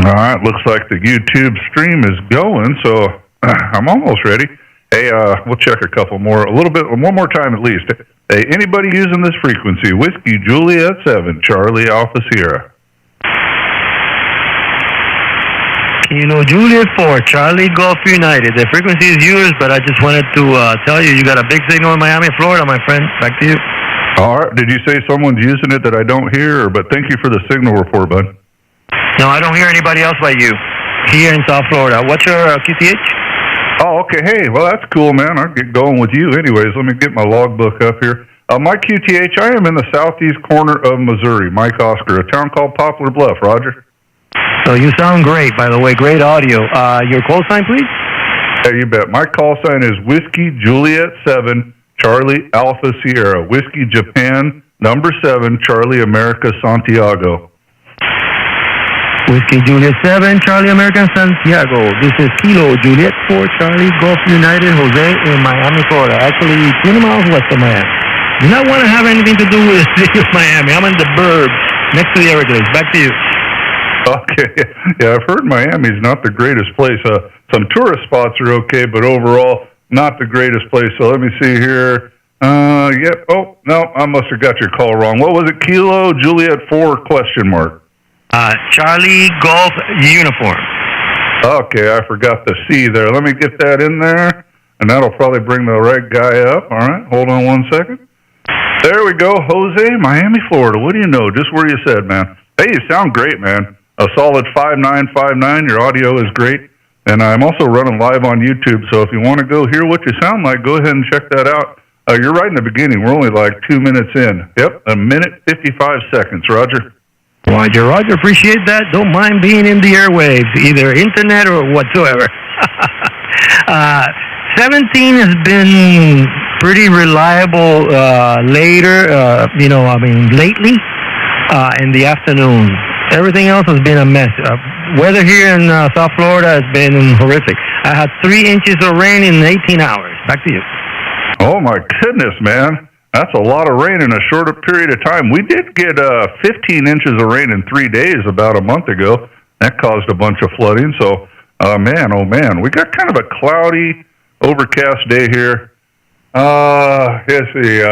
All right, looks like the YouTube stream is going, so I'm almost ready. Hey, we'll check a couple more, one more time at least. Hey, anybody using this frequency? Whiskey Juliet 7, Charlie Alpha Sierra. Kilo Juliet 4, Charlie Golf United. The frequency is yours, but I just wanted to tell you, you got a big signal in Miami, Florida, my friend. Back to you. All right, did you say someone's using it that I don't hear? But thank you for the signal report, bud. No, I don't hear anybody else but you here in South Florida. What's your QTH? Oh, okay. Hey, well, that's cool, man. I'll get going with you. Anyways, let me get my logbook up here. My QTH, I am in the southeast corner of Missouri, Mike Oscar, a town called Poplar Bluff. Roger. So you sound great, by the way. Great audio. Your call sign, please? Yeah, you bet. My call sign is Whiskey Juliet 7, Charlie Alpha Sierra. Whiskey Japan, number 7, Charlie America Santiago. Whiskey Juliet 7, Charlie American Santiago. This is Kilo Juliet 4, Charlie Golf United, Jose in Miami, Florida. Actually, 20 miles west of Miami. Do not want to have anything to do with the city of Miami. I'm in the burbs, next to the Everglades. Back to you. Okay. Yeah, I've heard Miami's not the greatest place. Some tourist spots are okay, but overall, not the greatest place. So let me see here. Yep. Oh, no, I must have got your call wrong. What was it? Kilo Juliet 4 question mark. Charlie Golf Uniform. Okay, I forgot the C there. Let me get that in there, and that'll probably bring the right guy up. All right, hold on one second. There we go, Jose, Miami, Florida. What do you know? Just where you said, man. Hey, you sound great, man. A solid 5959. Your audio is great, and I'm also running live on YouTube, so if you want to go hear what you sound like, go ahead and check that out. You're right in the beginning. We're only like 2 minutes in. Yep, 1:55. Roger. Roger, appreciate that. Don't mind being in the airwaves, either internet or whatsoever. 17 has been pretty reliable lately in the afternoon. Everything else has been a mess. Weather here in South Florida has been horrific. I had 3 inches of rain in 18 hours. Back to you. Oh, my goodness, man. That's a lot of rain in a shorter period of time. We did get 15 inches of rain in 3 days about a month ago. That caused a bunch of flooding. So, man, we got kind of a cloudy, overcast day here. Let's see,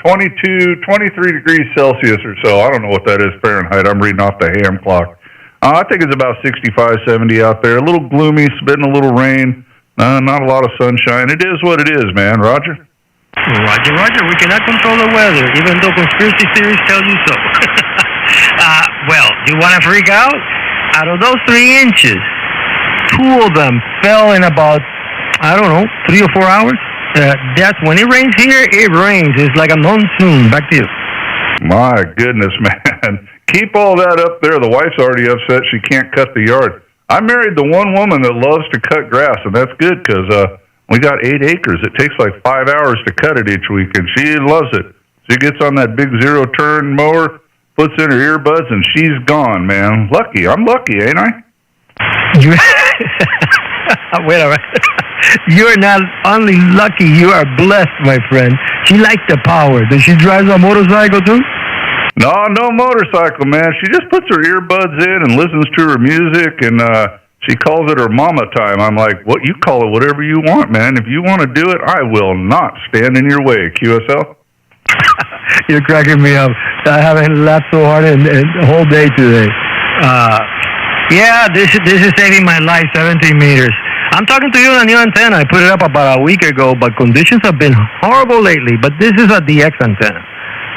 23 degrees Celsius or so. I don't know what that is Fahrenheit. I'm reading off the ham clock. I think it's about 65, 70 out there. A little gloomy, spitting a little rain. Not a lot of sunshine. It is what it is, man. Roger? Roger. We cannot control the weather, even though conspiracy theories tell you so. Well, you want to freak out? Out of those 3 inches, 2 of them fell in about, 3 or 4 hours. That's when it rains here, it rains. It's like a monsoon. Back to you. My goodness, man. Keep all that up there. The wife's already upset she can't cut the yard. I married the one woman that loves to cut grass, and that's good because we got 8 acres. It takes like 5 hours to cut it each week, and she loves it. She gets on that big zero-turn mower, puts in her earbuds, and she's gone, man. Lucky. I'm lucky, ain't I? Wait a minute. You're not only lucky, you are blessed, my friend. She likes the power. Does she drive a motorcycle, too? No motorcycle, man. She just puts her earbuds in and listens to her music, and she calls it her mama time. I'm like, what? You call it whatever you want, man. If you want to do it, I will not stand in your way, QSL. You're cracking me up. I haven't laughed so hard in the whole day today. Yeah, this is saving my life, 17 meters. I'm talking to you on a new antenna. I put it up about a week ago, but conditions have been horrible lately. But this is a DX antenna.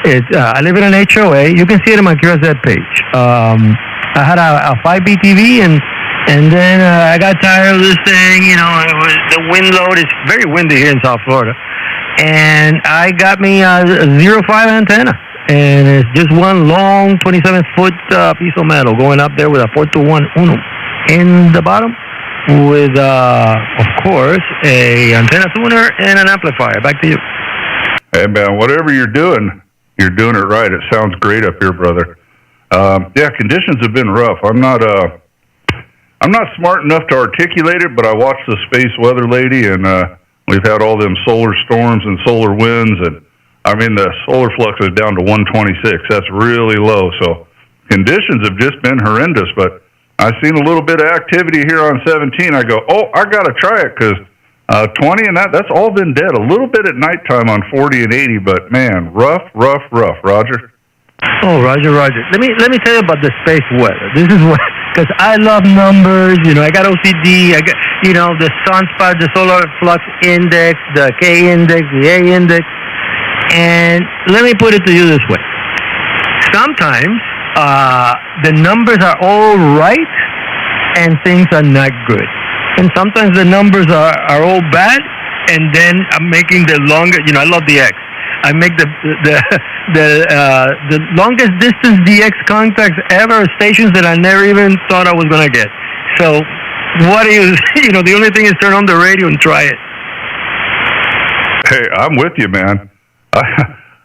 I live in an HOA. You can see it on my QSZ page. I had a 5B TV, and then I got tired of this thing. The wind load is very windy here in South Florida. And I got me a 0.5 antenna. And it's just one long 27-foot piece of metal going up there with a 4-to-1 Uno in the bottom with, of course, a antenna tuner and an amplifier. Back to you. Hey, man, whatever you're doing it right. It sounds great up here, brother. Yeah, conditions have been rough. I'm not smart enough to articulate it, but I watched the Space Weather Lady, and we've had all them solar storms and solar winds, and the solar flux is down to 126. That's really low. So conditions have just been horrendous, but I seen a little bit of activity here on 17. I go, oh, I got to try it because 20 and that's all been dead. A little bit at nighttime on 40 and 80, but man, rough, Roger. Oh, Roger. Let me tell you about the space weather. This is what, because I love numbers. I got OCD. I got, the sunspot, the solar flux index, the K index, the A index. And let me put it to you this way. Sometimes the numbers are all right and things are not good. And sometimes the numbers are all bad, and then I'm making the longer, I love the X. I make the longest distance DX contacts ever, stations that I never even thought I was going to get. So what do you, the only thing is turn on the radio and try it. Hey, I'm with you, man.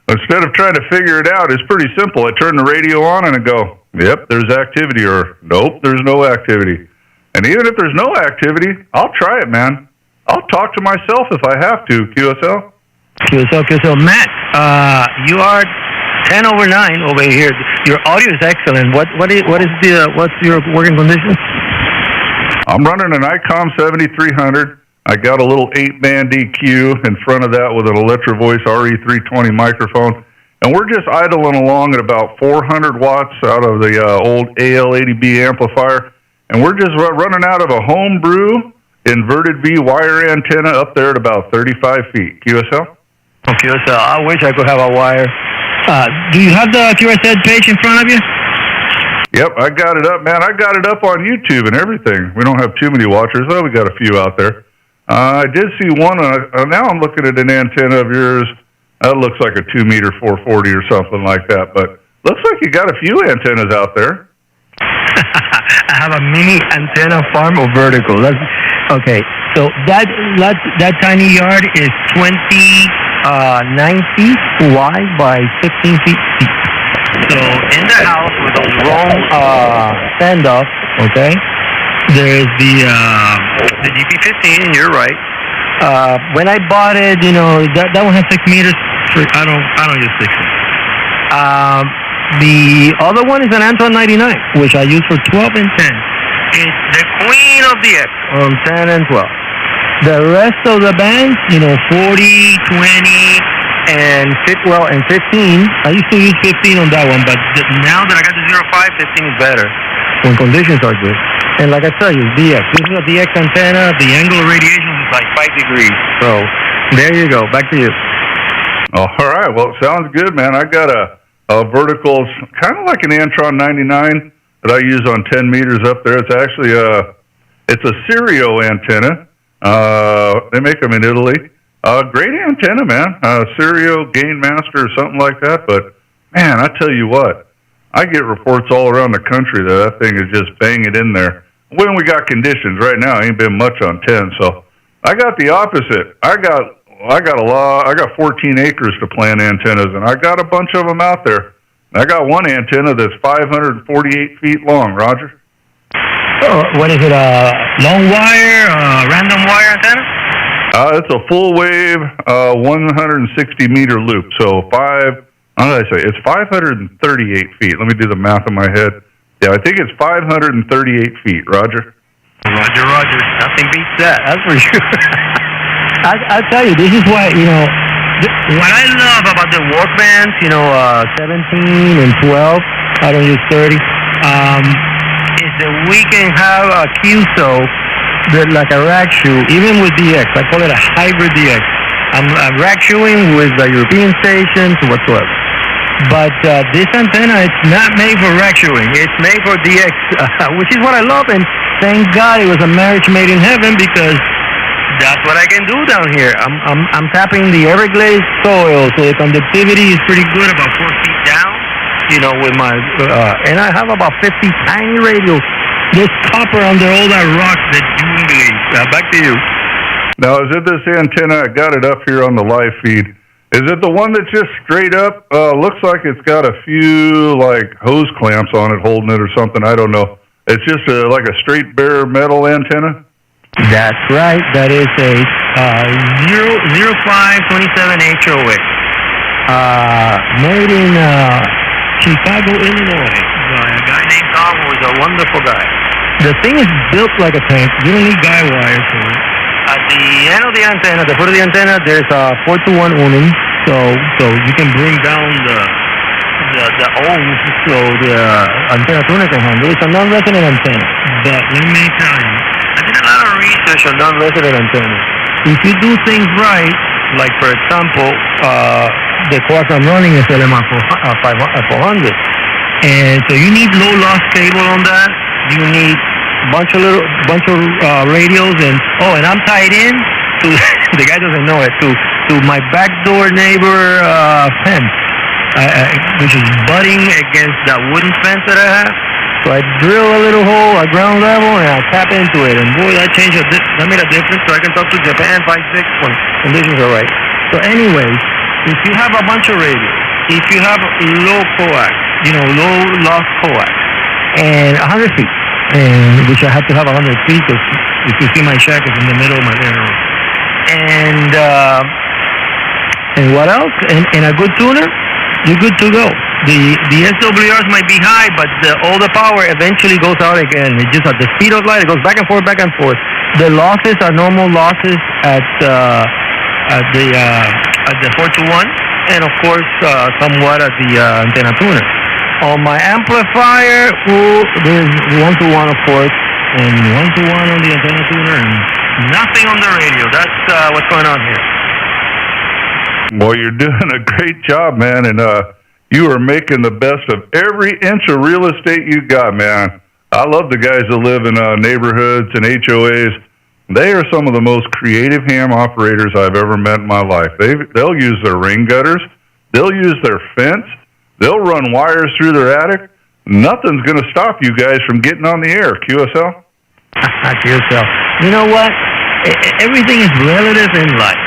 Instead of trying to figure it out, it's pretty simple. I turn the radio on and I go, yep, there's activity, or nope, there's no activity. And even if there's no activity, I'll try it, man. I'll talk to myself if I have to, QSL. QSL. Matt, you are 10 over 9 over here. Your audio is excellent. What's your working conditions? I'm running an ICOM 7300. I got a little 8-band EQ in front of that with an Electro Voice RE320 microphone. And we're just idling along at about 400 watts out of the old AL80B amplifier. And we're just running out of a homebrew inverted V wire antenna up there at about 35 feet. QSL? Oh, QSL. I wish I could have a wire. Do you have the QSL page in front of you? Yep, I got it up, man. I got it up on YouTube and everything. We don't have too many watchers, though. We got a few out there. I did see one. Now I'm looking at an antenna of yours. That looks like a 2-meter 440 or something like that. But looks like you got a few antennas out there. I have a mini antenna farm of vertical. Okay. So that tiny yard is 29 feet wide by 16 feet deep. So in the house with those wrong standoff, okay, there's the GP15, and you're right. When I bought it, that one has 6 meters. I don't use 6. The other one is an Anton 99, which I use for 12 and 10. It's the queen of the X on 10 and 12. The rest of the bands, 40, 20, and 15. I used to use 15 on that one, but now that I got the 05, 15 is better when conditions are good. And like I tell you, DX. This is a DX antenna. The angle of radiation is like 5 degrees. So there you go. Back to you. Oh, all right. Well, it sounds good, man. I got a vertical, kind of like an Antron 99 that I use on 10 meters up there. It's actually it's a Sirio antenna. They make them in Italy. Great antenna, man. Sirio, Gainmaster, or something like that. But man, I tell you what, I get reports all around the country that thing is just banging in there. When we got conditions right now, ain't been much on 10. So I got the opposite. I got 14 acres to plant antennas, and I got a bunch of them out there. I got one antenna that's 548 feet long, Roger. Oh, what is it, long wire, random wire antenna? It's a full wave, 160 meter loop. So it's 538 feet. Let me do the math in my head. Yeah, I think it's 538 feet, Roger. Roger. Nothing beats that. That's for sure. I'll tell you, this is why, what I love about the Walkmans, 17 and 12, I don't use 30, is that we can have a QSO like a rack shoe, even with DX. I call it a hybrid DX. I'm rack shoeing with the European stations whatsoever. But this antenna, it's not made for rack shoeing. It's made for DX, which is what I love. And thank God it was a marriage made in heaven, because that's what I can do down here. I'm tapping the Everglades soil, so the conductivity is pretty good, about 4 feet down. With my and I have about 50 tiny radios. There's copper under all that rock that you wouldn't believe. Back to you. Now, is it this antenna? I got it up here on the live feed. Is it the one that's just straight up? Looks like it's got a few like hose clamps on it holding it or something. I don't know. It's just like a straight bare metal antenna. That's right. That is a 0527 HOA. Made in Chicago, Illinois, by a guy named Tom, who is a wonderful guy. The thing is built like a tank. You don't need guy wires for it. At the end of the antenna, the foot of the antenna, there's a 4-to-1 Unim, so you can bring down the ohms so the antenna tuner can handle. It's a non-resonant antenna. But let me tell you, I did a lot of research on non-resonant antennas. If you do things right, like for example, the coax I'm running is LMR 400, and so you need low loss cable on that. You need bunch of radios, and I'm tied in to the guy doesn't know it, to my backdoor neighbor fence, which is butting against that wooden fence that I have. So I drill a little hole at ground level and I tap into it, and boy, that made a difference. So I can talk to Japan 5-6 when conditions are right. So anyways, if you have a bunch of radios, if you have low coax, low loss coax, and 100 feet, and which I have to have 100 feet, because if you see my shack is in the middle of my living room. And what else? And a good tuner, you're good to go. The SWRs might be high, but all the power eventually goes out again. It's just at the speed of light, it goes back and forth, back and forth. The losses are normal losses at the 4-to-1, and of course somewhat at the antenna tuner. On my amplifier, there's 1-to-1 of course, and 1-to-1 on the antenna tuner, and nothing on the radio. That's what's going on here. Well, you're doing a great job, man, and you are making the best of every inch of real estate you got, man. I love the guys that live in neighborhoods and HOAs. They are some of the most creative ham operators I've ever met in my life. They'll use their rain gutters. They'll use their fence. They'll run wires through their attic. Nothing's going to stop you guys from getting on the air, QSL. QSL. You know what? Everything is relative in life.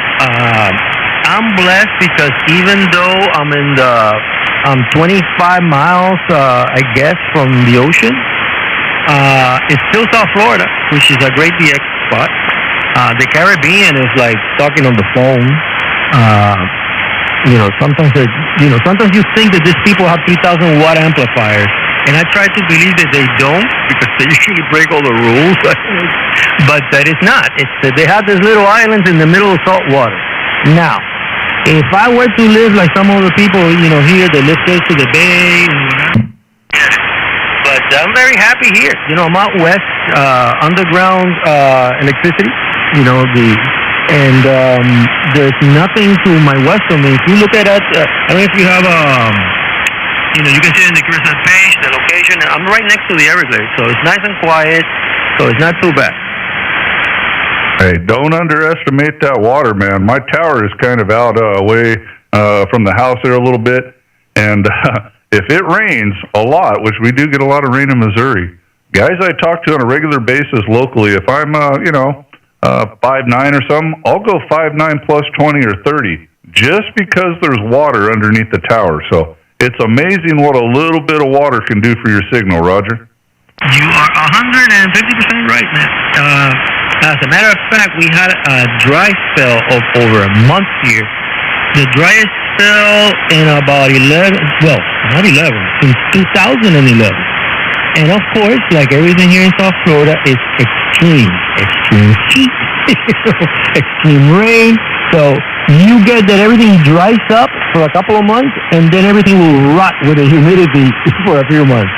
I'm blessed because even though I'm 25 miles, I guess, from the ocean, it's still South Florida, which is a great DX spot. The Caribbean is like talking on the phone. Sometimes you think that these people have 3,000 watt amplifiers, and I try to believe that they don't, because they usually break all the rules. But that is not. They have these little islands in the middle of salt water. Now, if I were to live like some of the people, here that live close to the bay and whatever, but I'm very happy here. I'm out west, underground electricity. There's nothing to my west of me. If you look at it, I don't know if you have you can see it in the Christmas page, the location. I'm right next to the Everglades, so it's nice and quiet. So it's not too bad. Hey, don't underestimate that water, man. My tower is kind of out away from the house there a little bit, and if it rains a lot, which we do get a lot of rain in Missouri, guys I talk to on a regular basis locally, if I'm 5'9" or something, I'll go 5'9" plus 20 or 30, just because there's water underneath the tower. So it's amazing what a little bit of water can do for your signal, Roger. You are 150% right, man. As a matter of fact, we had a dry spell of over a month here. The driest spell in about 11, well, not 11, since 2011. And of course, like everything here in South Florida, it's extreme heat, extreme rain. So you get that everything dries up for a couple of months, and then everything will rot with the humidity for a few months.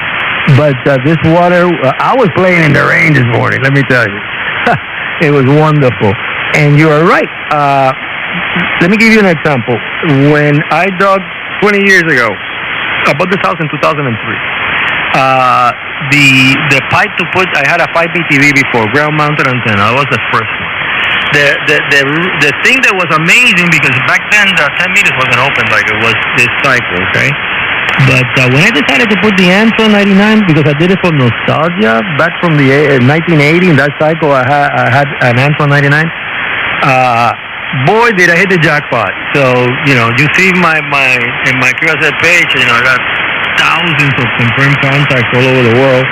But this water, I was playing in the rain this morning, let me tell you. It was wonderful. And you are right. Let me give you an example. When I dug 20 years ago, I bought this house in 2003. The pipe to put, I had a 5BTV before, ground-mounted antenna. That was the first one. The thing that was amazing, because back then the 10 meters wasn't open like it was this cycle, okay? But when I decided to put the Antron 99, because I did it for nostalgia, back from the 1980, in that cycle I had an Antron 99, boy, did I hit the jackpot. So, you see in my QSL page, I got thousands of confirmed contacts all over the world.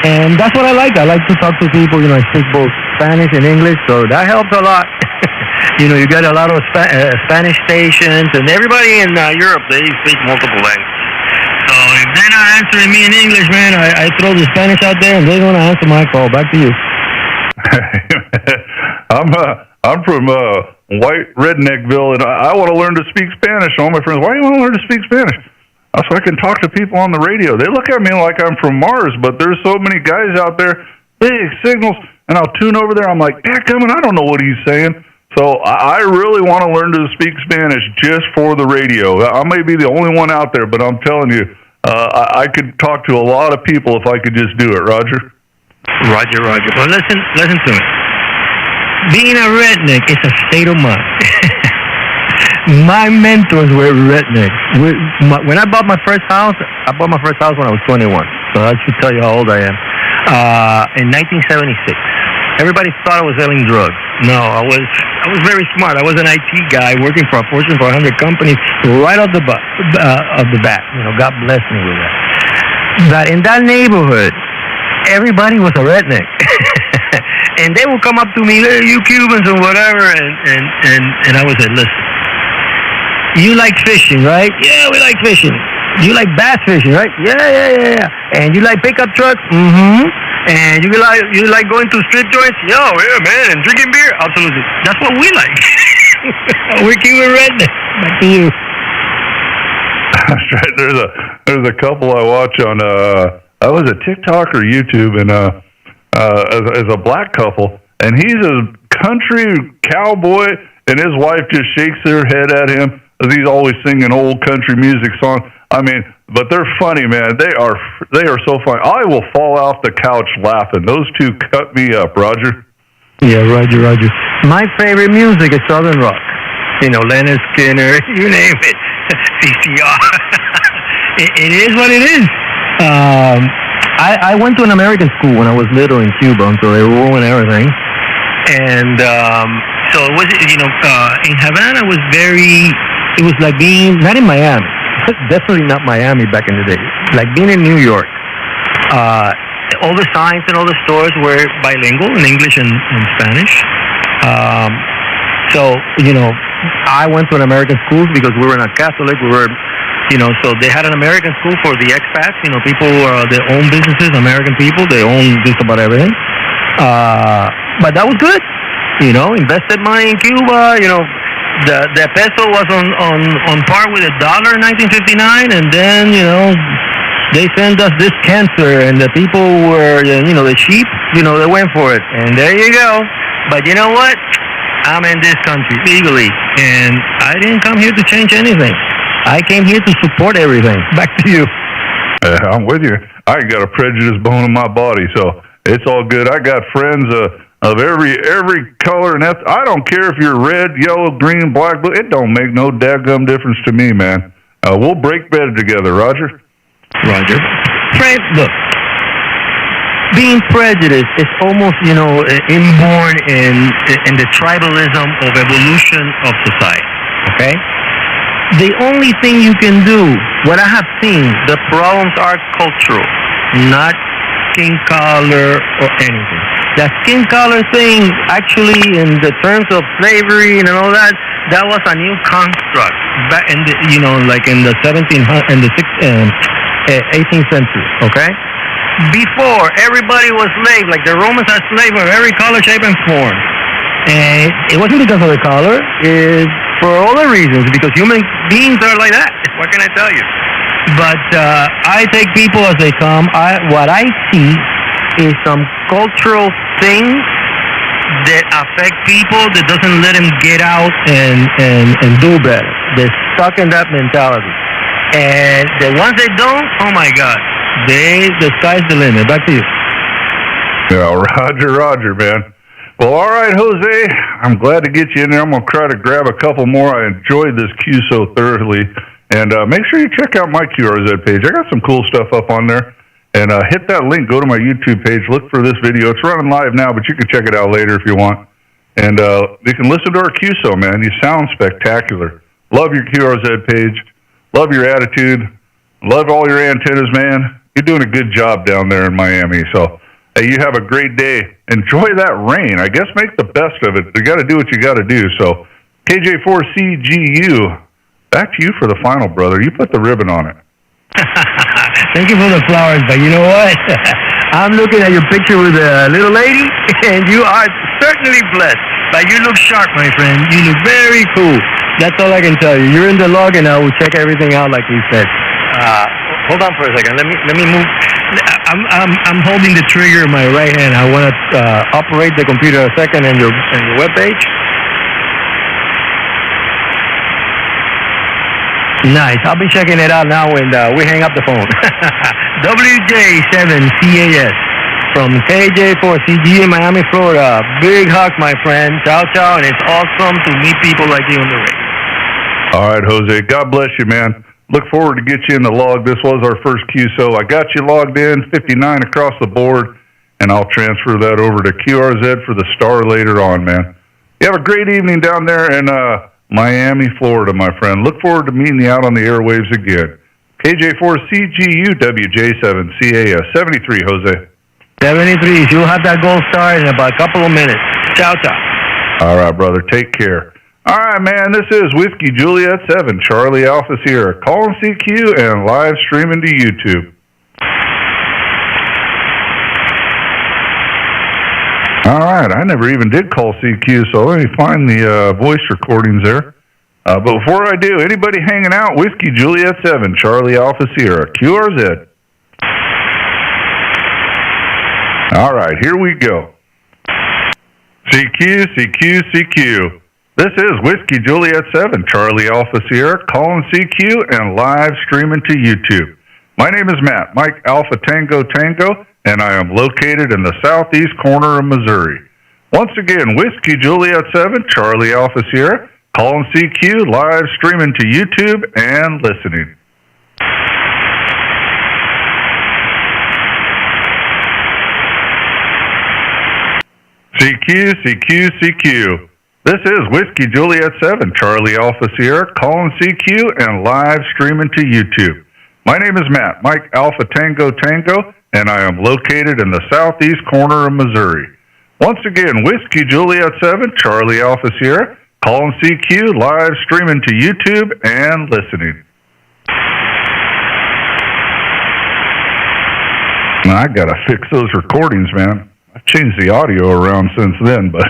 And that's what I like. I like to talk to people. I speak both Spanish and English, so that helps a lot. You got a lot of Spanish stations, and everybody in Europe, they speak multiple languages. So if they're not answering me in English, man, I throw the Spanish out there, and they don't answer my call. Back to you. I'm from white redneckville, and I want to learn to speak Spanish. All my friends, why do you want to learn to speak Spanish? So I can talk to people on the radio. They look at me like I'm from Mars, but there's so many guys out there, big signals, and I'll tune over there. I'm like, dadgummit, I don't know what he's saying. So I really want to learn to speak Spanish just for the radio. I may be the only one out there, but I'm telling you, I could talk to a lot of people if I could just do it, Roger. Roger. Well, listen to me. Being a redneck is a state of mind. My mentors were rednecks. When I bought my first house, when I was 21. So that should tell you how old I am. In 1976. Everybody thought I was selling drugs. No, I was very smart. I was an IT guy working for a Fortune 400 company right off the bat. God bless me with that. But in that neighborhood, everybody was a redneck. And they would come up to me, hey, you Cubans or whatever, and I would say, listen, you like fishing, right? Yeah, we like fishing. You like bass fishing, right? Yeah. And you like pickup trucks? Mm-hmm. And you like going to strip joints? Yeah, man. And drinking beer? Absolutely. That's what we like. We're Cuban redneck. Back to you. That's right. There's a couple I watch on I was a TikTok or YouTube, and as a black couple, and he's a country cowboy, and his wife just shakes her head at him as he's always singing old country music songs. I mean, but they're funny, man. They are so funny. I will fall off the couch laughing. Those two cut me up, Roger. Yeah, Roger. My favorite music is Southern rock. Leonard Skinner, you name it. CCR. It is what it is. I went to an American school when I was little in Cuba, so they ruined everything. And so it was, in Havana it was like being, not in Miami, definitely not Miami back in the day, like being in New York. All the signs and all the stores were bilingual in English and Spanish. So, I went to an American school because we were not Catholic. We were, so they had an American school for the expats, people that own businesses, American people, they own just about everything. But that was good, invested money in Cuba, the peso was on par with $1 in 1959, and then, they sent us this cancer, and the people were, the sheep, they went for it, and there you go. But you know what? I'm in this country legally, and I didn't come here to change anything. I came here to support everything. Back to you. I'm with you. I ain't got a prejudice bone in my body, so it's all good. I got friends of every color, and I don't care if you're red, yellow, green, black, blue. It don't make no dadgum difference to me, man. We'll break bed together, Roger. Look, being prejudiced is almost, inborn in the tribalism of evolution of society, okay? The only thing you can do, what I have seen, the problems are cultural, not skin color or anything. That skin color thing, actually, in the terms of slavery and all that, that was a new construct back in the, like in the 18th century, okay? Before, everybody was slave, like the Romans had slaves of every color, shape, and form. And it wasn't because of the color, it's for all the reasons, because human beings are like that. What can I tell you? But I take people as they come. What I see is some cultural things that affect people that doesn't let them get out and do better. They're stuck in that mentality. And the ones that don't, oh my God, the sky's the limit. Back to you. Yeah, Roger, man. Well, all right, Jose, I'm glad to get you in there. I'm going to try to grab a couple more. I enjoyed this Q so thoroughly. And make sure you check out my QRZ page. I got some cool stuff up on there. And hit that link. Go to my YouTube page. Look for this video. It's running live now, but you can check it out later if you want. And you can listen to our QSO, man. You sound spectacular. Love your QRZ page. Love your attitude. Love all your antennas, man. You're doing a good job down there in Miami. So, hey, you have a great day. Enjoy that rain. I guess make the best of it. You got to do what you got to do. So, KJ4CGU, back to you for the final, brother. You put the ribbon on it. Thank you for the flowers, but you know what? I'm looking at your picture with a little lady, and you are certainly blessed. But you look sharp, my friend. You look very cool. That's all I can tell you. You're in the log, and I will check everything out like we said. Hold on for a second. Let me move. I'm holding the trigger in my right hand. I want to operate the computer a second and your web page. Nice. I'll be checking it out now when we hang up the phone. WJ7CAS from KJ4CG in Miami, Florida. Big hug, my friend. Ciao, ciao. And it's awesome to meet people like you on the radio. All right, Jose. God bless you, man. Look forward to get you in the log. This was our first QSO. I got you logged in, 59 across the board, and I'll transfer that over to QRZ for the star later on, man. You have a great evening down there in Miami, Florida, my friend. Look forward to meeting you out on the airwaves again. KJ4CGU, WJ7CAS, 73, Jose. 73. You'll have that gold star in about a couple of minutes. Ciao, ciao. All right, brother. Take care. All right, man. This is Whiskey Juliet 7, Charlie Alpha Sierra. Calling CQ and live streaming to YouTube. All right. I never even did call CQ, so let me find the voice recordings there. But before I do, anybody hanging out, Whiskey Juliet 7, Charlie Alpha Sierra, QRZ. All right, here we go. CQ, CQ, CQ. This is Whiskey Juliet 7, Charlie Alpha Sierra, calling CQ and live streaming to YouTube. My name is Matt, Mike Alpha Tango Tango, and I am located in the southeast corner of Missouri. Once again, Whiskey Juliet 7, Charlie Alpha Sierra, calling CQ, live streaming to YouTube and listening. CQ, CQ, CQ. This is Whiskey Juliet 7, Charlie Alpha Sierra, calling CQ and live streaming to YouTube. My name is Matt, Mike Alpha Tango Tango, and I am located in the southeast corner of Missouri. Once again, Whiskey Juliet 7, Charlie Alpha Sierra, calling CQ, live streaming to YouTube and listening. Now, I gotta fix those recordings, man. I've changed the audio around since then, but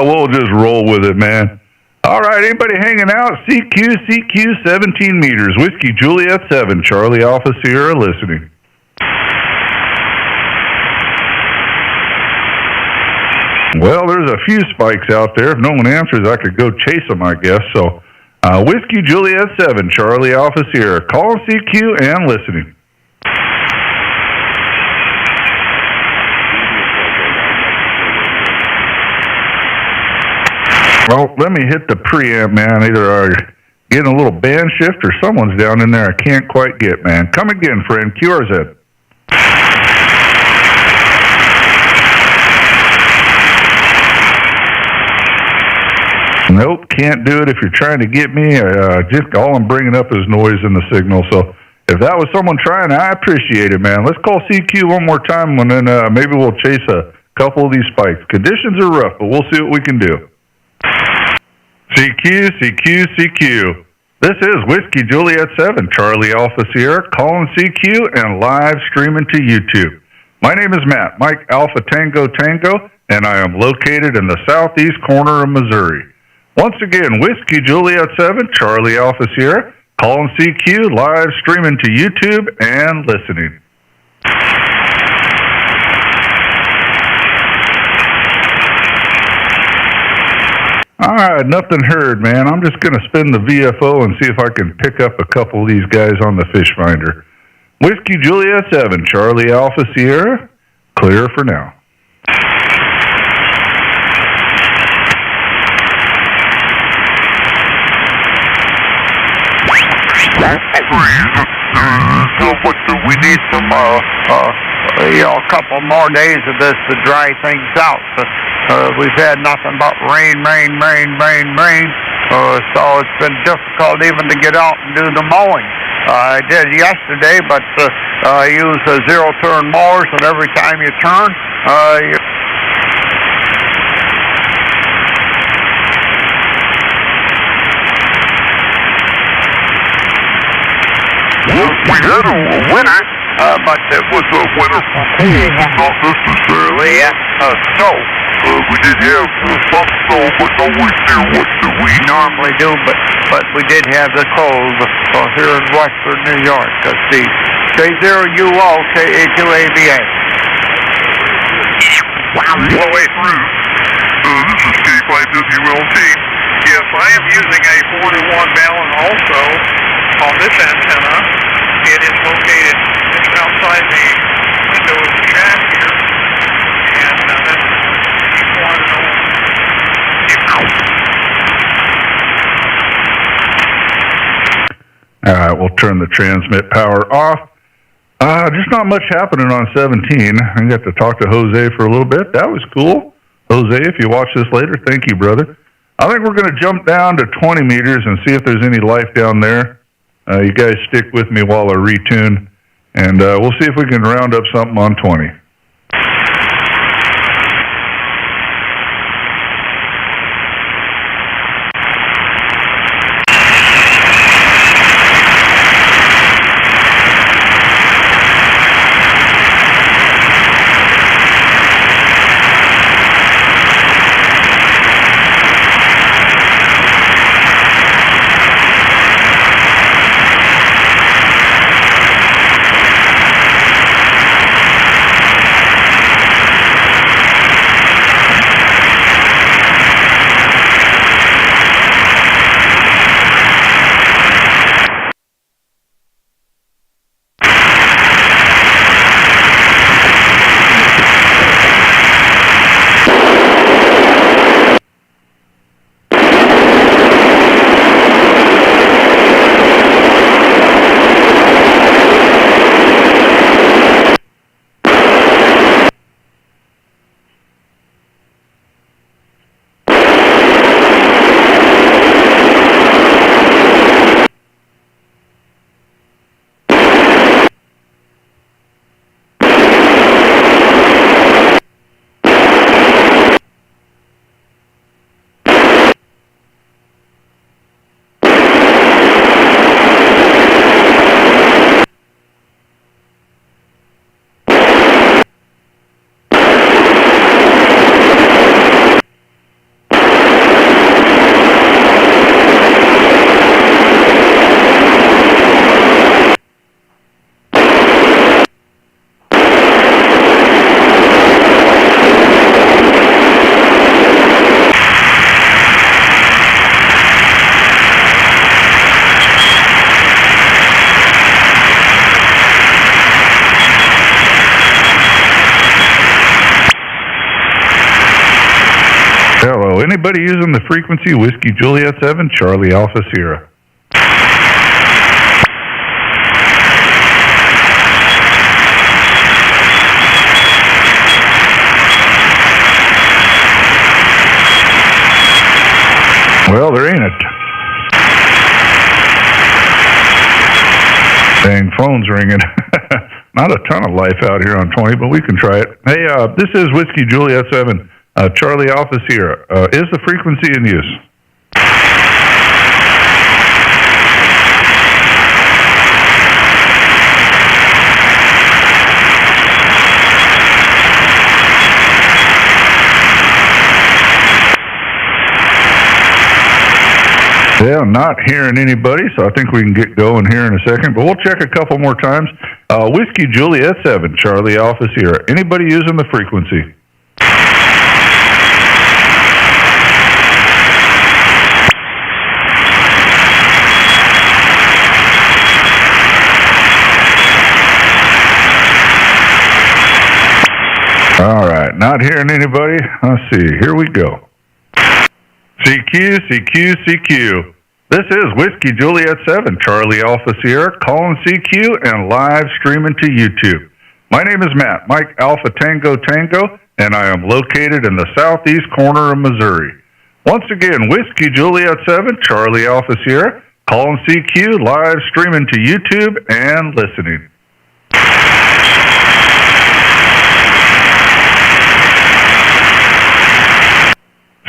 we'll just roll with it, man. All right, anybody hanging out? CQ, 17 meters. Whiskey Juliet 7, Charlie Alpha Sierra, listening. Well, there's a few spikes out there. If no one answers, I could go chase them, I guess. So, Whiskey Juliet 7, Charlie Alpha Sierra, call CQ and listening. Well, let me hit the preamp, man. Either I'm getting a little band shift or someone's down in there I can't quite get, man. Come again, friend. QRZ. Nope, can't do it if you're trying to get me. Just all I'm bringing up is noise in the signal. So if that was someone trying, I appreciate it, man. Let's call CQ one more time, and then maybe we'll chase a couple of these spikes. Conditions are rough, but we'll see what we can do. CQ, CQ, CQ. This is Whiskey Juliet 7, Charlie Alpha Sierra, calling CQ and live streaming to YouTube. My name is Matt, Mike Alpha Tango Tango, and I am located in the southeast corner of Missouri. Once again, Whiskey Juliet 7, Charlie Alpha Sierra, calling CQ, live streaming to YouTube and listening. All right, nothing heard, man. I'm just going to spin the VFO and see if I can pick up a couple of these guys on the fish finder. Whiskey Juliet 7, Charlie Alpha Sierra, clear for now. So what do we need some, a couple more days of this to dry things out. We've had nothing but rain. So it's been difficult even to get out and do the mowing. I did yesterday, but I use zero-turn mowers, and every time you turn, We had a winner. But it was A winner for cold, not necessarily. snow. We did have some snow, but nowhere near what we Normally do, but we did have the cold here in western New York. Let's see. K0UO, KA2ABA. All the way through. This is K5WLT. Yes, I am using a 4-to-1 balun also on this antenna. It is located just outside the window of the shack here. And that's All right, we'll turn the transmit power off. Just not much happening on 17. I got to talk to Jose for a little bit. That was cool. Jose, if you watch this later, thank you, brother. I think we're going to jump down to 20 meters and see if there's any life down there. You guys stick with me while I retune, and we'll see if we can round up something on 20. Hello, anybody using the frequency Whiskey Juliet 7, Charlie Alpha Sierra? Well, there ain't it. Dang, phone's ringing. Not a ton of life out here on 20, but we can try it. Hey, this is Whiskey Juliet 7. Charlie Alpha Sierra, is the frequency in use? Yeah, I'm not hearing anybody, so I think we can get going here in a second, but we'll check a couple more times. Whiskey Juliet 7, Charlie Alpha Sierra. Anybody using the frequency? All right, not hearing anybody. Let's see, here we go. CQ, CQ, CQ. This is Whiskey Juliet 7, Charlie Alpha Sierra, calling CQ and live streaming to YouTube. My name is Matt, Mike Alpha Tango Tango, and I am located in the southeast corner of Missouri. Once again, Whiskey Juliet 7, Charlie Alpha Sierra, calling CQ, live streaming to YouTube and listening.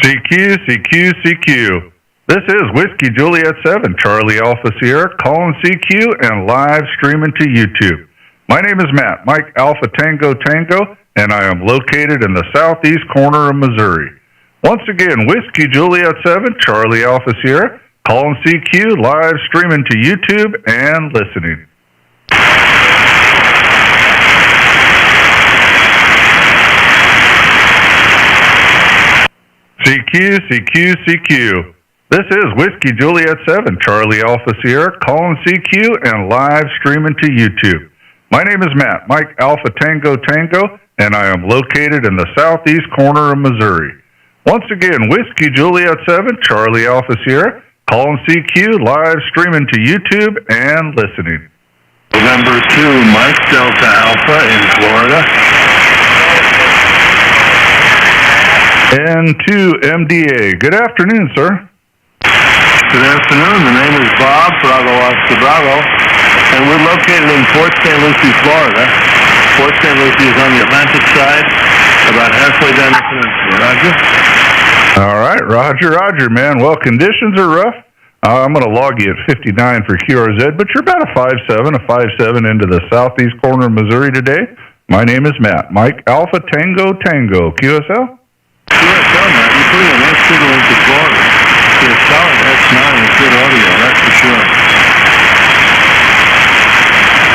CQ, CQ, CQ. This is Whiskey Juliet 7, Charlie Alpha Sierra, calling CQ and live streaming to YouTube. My name is Matt, Mike Alpha Tango Tango, and I am located in the southeast corner of Missouri. Once again, Whiskey Juliet 7, Charlie Alpha Sierra, calling CQ, live streaming to YouTube and listening. CQ, CQ, CQ. This is Whiskey Juliet 7, Charlie Alpha Sierra, calling CQ and live streaming to YouTube. My name is Matt, Mike Alpha Tango Tango, and I am located in the southeast corner of Missouri. Once again, Whiskey Juliet 7, Charlie Alpha Sierra, calling CQ, live streaming to YouTube and listening. November 2, Mike Delta Alpha in Florida. N2MDA. Good afternoon, sir. Good afternoon. The name is Bob, Bravo Oscar Bravo, and we're located in Port St. Lucie, Florida. Port St. Lucie is on the Atlantic side, about halfway down the peninsula. Roger? All right, Roger, man. Well, conditions are rough. I'm going to log you at 59 for QRZ, but you're about a 5'7", into the southeast corner of Missouri today. My name is Matt, Mike Alpha Tango Tango. QSL? QSL, Matt. You're putting a nice signal into Florida. You're a solid S9 with good audio, that's for sure.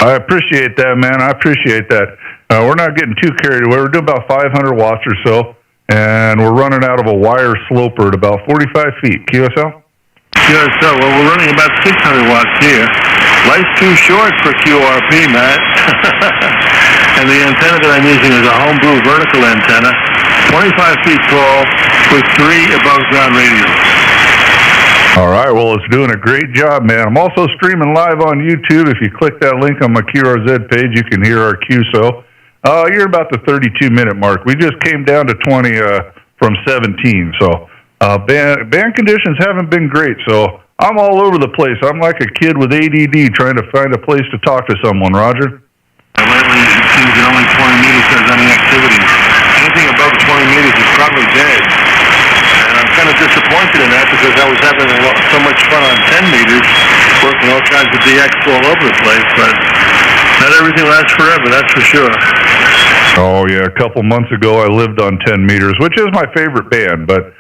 I appreciate that, man. I appreciate that. We're not getting too carried away. We're doing about 500 watts or so, and we're running out of a wire sloper at about 45 feet. QSL? QSL, well, we're running about 600 watts here. Life's too short for QRP, Matt. And the antenna that I'm using is a homebrew vertical antenna, 25 feet tall, with 3 above-ground radios. All right, well, it's doing a great job, man. I'm also streaming live on YouTube. If you click that link on my QRZ page, you can hear our QSO. You're about the 32-minute mark. We just came down to 20 from 17, so band conditions haven't been great, so I'm all over the place. I'm like a kid with ADD trying to find a place to talk to someone, Roger. Lately, it seems that only 20 meters has any activity. Anything above 20 meters is probably dead. And I'm kind of disappointed in that because I was having so much fun on 10 meters, working all kinds of DX all over the place, but not everything lasts forever, that's for sure. Oh, yeah, a couple months ago I lived on 10 meters, which is my favorite band, but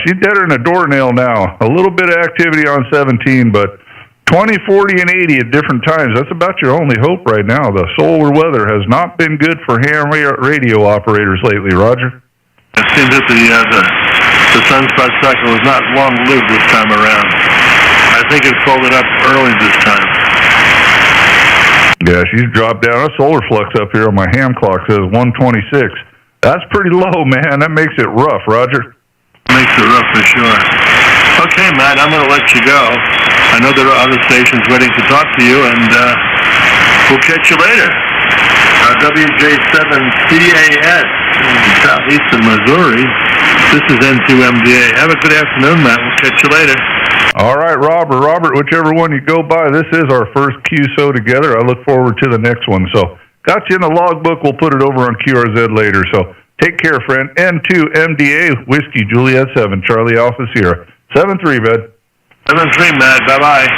she's deader than a doornail now. A little bit of activity on 17, but 20, 40, and 80 at different times. That's about your only hope right now. The solar weather has not been good for ham radio operators lately, Roger. It seems that the sunspot cycle is not long-lived this time around. I think it folded up early this time. Yeah, she's dropped down. A solar flux up here on my ham clock says 126. That's pretty low, man. That makes it rough, Roger. Makes it rough for sure. Okay, Matt, I'm going to let you go. I know there are other stations waiting to talk to you, and we'll catch you later. WJ7CAS in southeastern Missouri. This is N2MDA. Have a good afternoon, Matt. We'll catch you later. All right, Robert, whichever one you go by, this is our first QSO together. I look forward to the next one. So, got you in the logbook. We'll put it over on QRZ later. So, take care, friend. N2MDA, Whiskey Juliet 7, Charlie Alpha Sierra. 7-3, bud. 7-3, Matt. Bye-bye.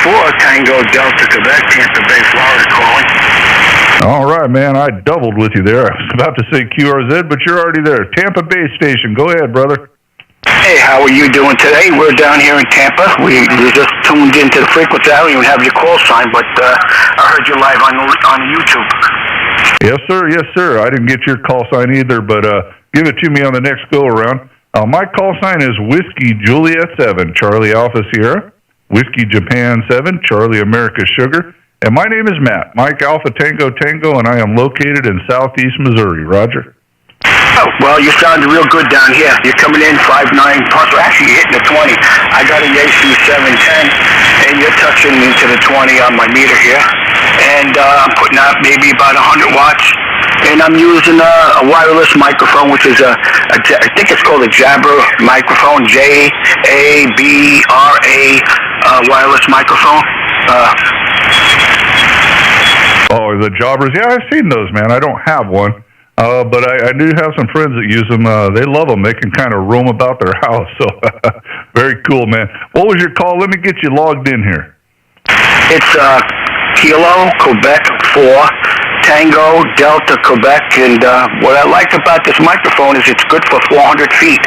4 Tango Delta, Quebec, Tampa Bay, Florida, calling. All right, man. I doubled with you there. I was about to say QRZ, but you're already there. Tampa Bay Station. Go ahead, brother. Hey, how are you doing today? We're down here in Tampa. We just tuned into the frequency. I don't even have your call sign, but I heard you live on YouTube. Yes, sir. I didn't get your call sign either, but give it to me on the next go-around. My call sign is Whiskey Juliet 7, Charlie Alpha Sierra, Whiskey Japan 7, Charlie America Sugar, and my name is Matt, Mike Alpha Tango Tango, and I am located in southeast Missouri. Roger. Oh, well, you sounded real good down here. You're coming in 5'9", plus, actually you're hitting the 20. I got a Yaesu 710, and you're touching into the 20 on my meter here. And I'm putting out maybe about 100 watts. And I'm using a wireless microphone, which is I think it's called a Jabra microphone, J-A-B-R-A wireless microphone. Oh, the Jabras. Yeah, I've seen those, man. I don't have one. But I do have some friends that use them. They love them. They can kind of roam about their house. So very cool, man. What was your call? Let me get you logged in here. It's Kilo, Quebec 4, Tango, Delta, Quebec. And what I like about this microphone is it's good for 400 feet.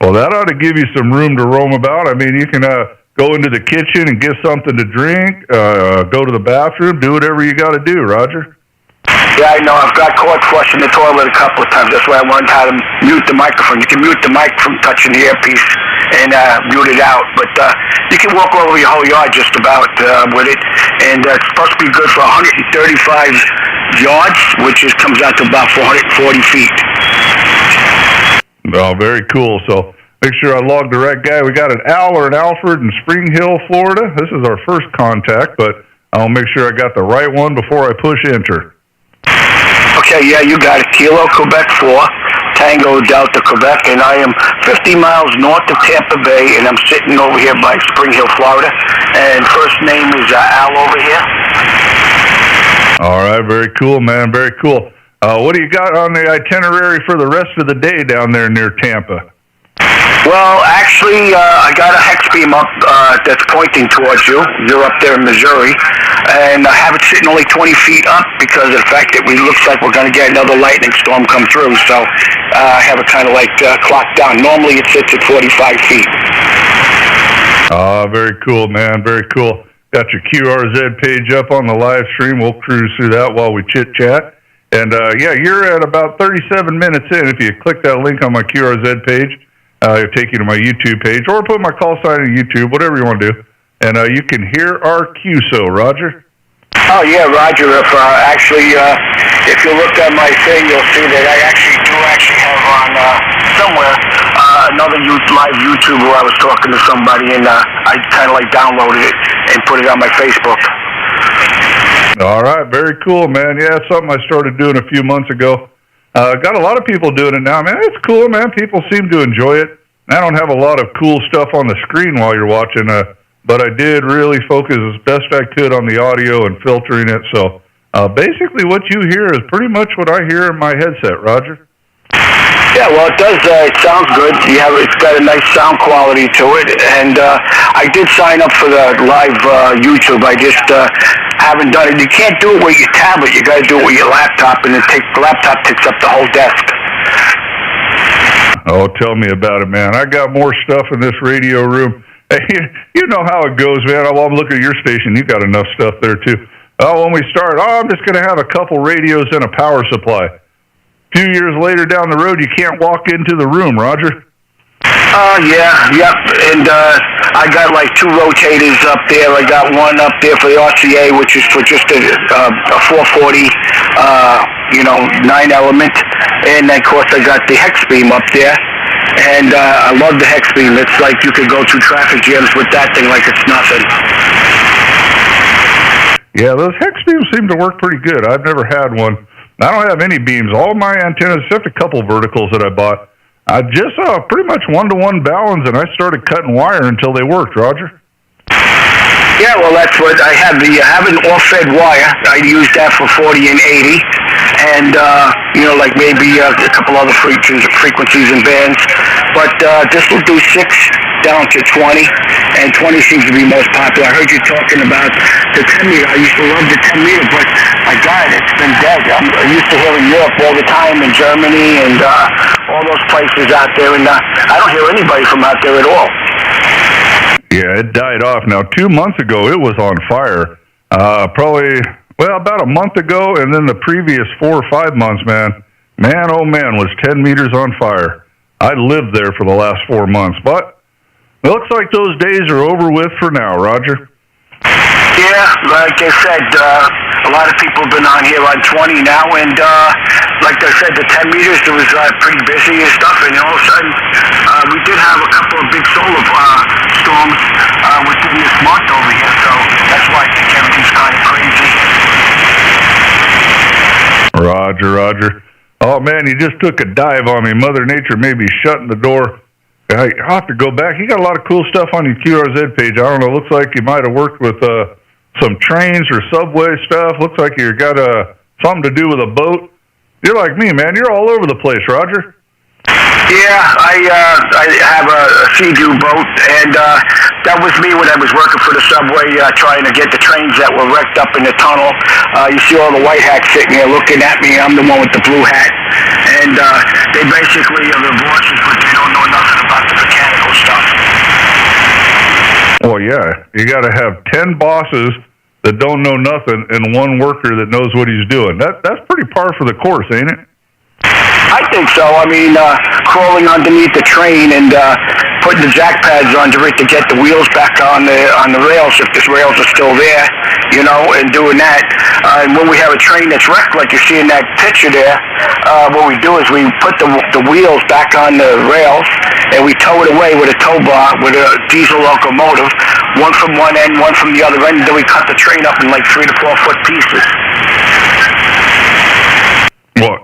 Well, that ought to give you some room to roam about. I mean, you can go into the kitchen and get something to drink, go to the bathroom, do whatever you got to do, Roger. Yeah, I know. I've got caught flushing the toilet a couple of times. That's why I learned how to mute the microphone. You can mute the mic from touching the earpiece and mute it out. But you can walk over your whole yard just about with it. And it's supposed to be good for 135 yards, which comes out to about 440 feet. Oh, very cool. So make sure I log the right guy. We got an Al or an Alfred in Spring Hill, Florida. This is our first contact, but I'll make sure I got the right one before I push enter. Okay, yeah, you got it. Kilo, Quebec 4, Tango, Delta, Quebec, and I am 50 miles north of Tampa Bay, and I'm sitting over here by Spring Hill, Florida, and first name is Al over here. All right, very cool, man, very cool. What do you got on the itinerary for the rest of the day down there near Tampa? Well, actually, I got a hex beam up that's pointing towards you. You're up there in Missouri. And I have it sitting only 20 feet up because of the fact that it looks like we're going to get another lightning storm come through. So I have it kind of like clocked down. Normally it sits at 45 feet. Very cool, man. Very cool. Got your QRZ page up on the live stream. We'll cruise through that while we chit-chat. And, yeah, you're at about 37 minutes in. If you click that link on my QRZ page, it'll take you to my YouTube page, or put my call sign on YouTube, whatever you want to do. And you can hear our QSO, Roger. Oh, yeah, Roger. If you look at my thing, you'll see that I actually have on somewhere another live YouTube where I was talking to somebody, and I kind of like downloaded it and put it on my Facebook. All right, very cool, man. Yeah, it's something I started doing a few months ago. Got a lot of people doing it now, man. It's cool, man. People seem to enjoy it. I don't have a lot of cool stuff on the screen while you're watching, but I did really focus as best I could on the audio and filtering it. So basically what you hear is pretty much what I hear in my headset, Roger. Yeah, well, it does. It sounds good. It's got a nice sound quality to it. And I did sign up for the live YouTube. I just haven't done it. You can't do it with your tablet. You got to do it with your laptop, and the laptop takes up the whole desk. Oh, tell me about it, man. I got more stuff in this radio room. Hey, you know how it goes, man. I'm looking at your station. You got enough stuff there, too. When we start, I'm just going to have a couple radios and a power supply. A few years later down the road, you can't walk into the room, Roger. Yep. And I got like 2 rotators up there. I got one up there for the RCA, which is for just a 440, 9-element. And, of course, I got the hex beam up there. And I love the hex beam. It's like you could go through traffic jams with that thing like it's nothing. Yeah, those hex beams seem to work pretty good. I've never had one. I don't have any beams. All my antennas, except a couple verticals that I bought, I just pretty much one-to-one balance, and I started cutting wire until they worked, Roger. Yeah, well, that's what I have. I have an off-fed wire. I use that for 40 and 80. And, like maybe a couple other frequencies and bands. But this will do 6 down to 20, and 20 seems to be most popular. I heard you talking about the 10 meter. I used to love the 10 meter, but my God, it's been dead. I'm used to hearing Europe all the time, and Germany, and all those places out there, and I don't hear anybody from out there at all. Yeah, it died off. Now, 2 months ago, it was on fire. About a month ago, and then the previous 4 or 5 months, man, oh man, was 10 meters on fire. I lived there for the last 4 months, but it looks like those days are over with for now, Roger. Yeah, like I said, a lot of people have been on here on 20 now, and like I said, the 10 meters, it was pretty busy and stuff, and all of a sudden, we did have a couple of big solar storms within this month over here, so that's why I think everything's kind of crazy. Roger. Oh, man, you just took a dive on me. Mother Nature may be shutting the door. I'll have to go back. You got a lot of cool stuff on your QRZ page. I don't know. Looks like you might have worked with some trains or subway stuff. Looks like you got something to do with a boat. You're like me, man. You're all over the place, Roger. Yeah, I have a Sea-Doo boat, and that was me when I was working for the subway, trying to get the trains that were wrecked up in the tunnel. You see all the white hats sitting there looking at me. I'm the one with the blue hat. And they basically are the bosses, but they don't know nothing about the mechanical stuff. Well, yeah. You got to have 10 bosses that don't know nothing and one worker that knows what he's doing. That's pretty par for the course, ain't it? I think so. I mean, crawling underneath the train and putting the jack pads under it to get the wheels back on the rails if the rails are still there, you know, and doing that. And when we have a train that's wrecked, like you see in that picture there, what we do is we put the wheels back on the rails and we tow it away with a tow bar with a diesel locomotive, one from one end, one from the other end, and then we cut the train up in like 3 to 4 foot pieces. Well,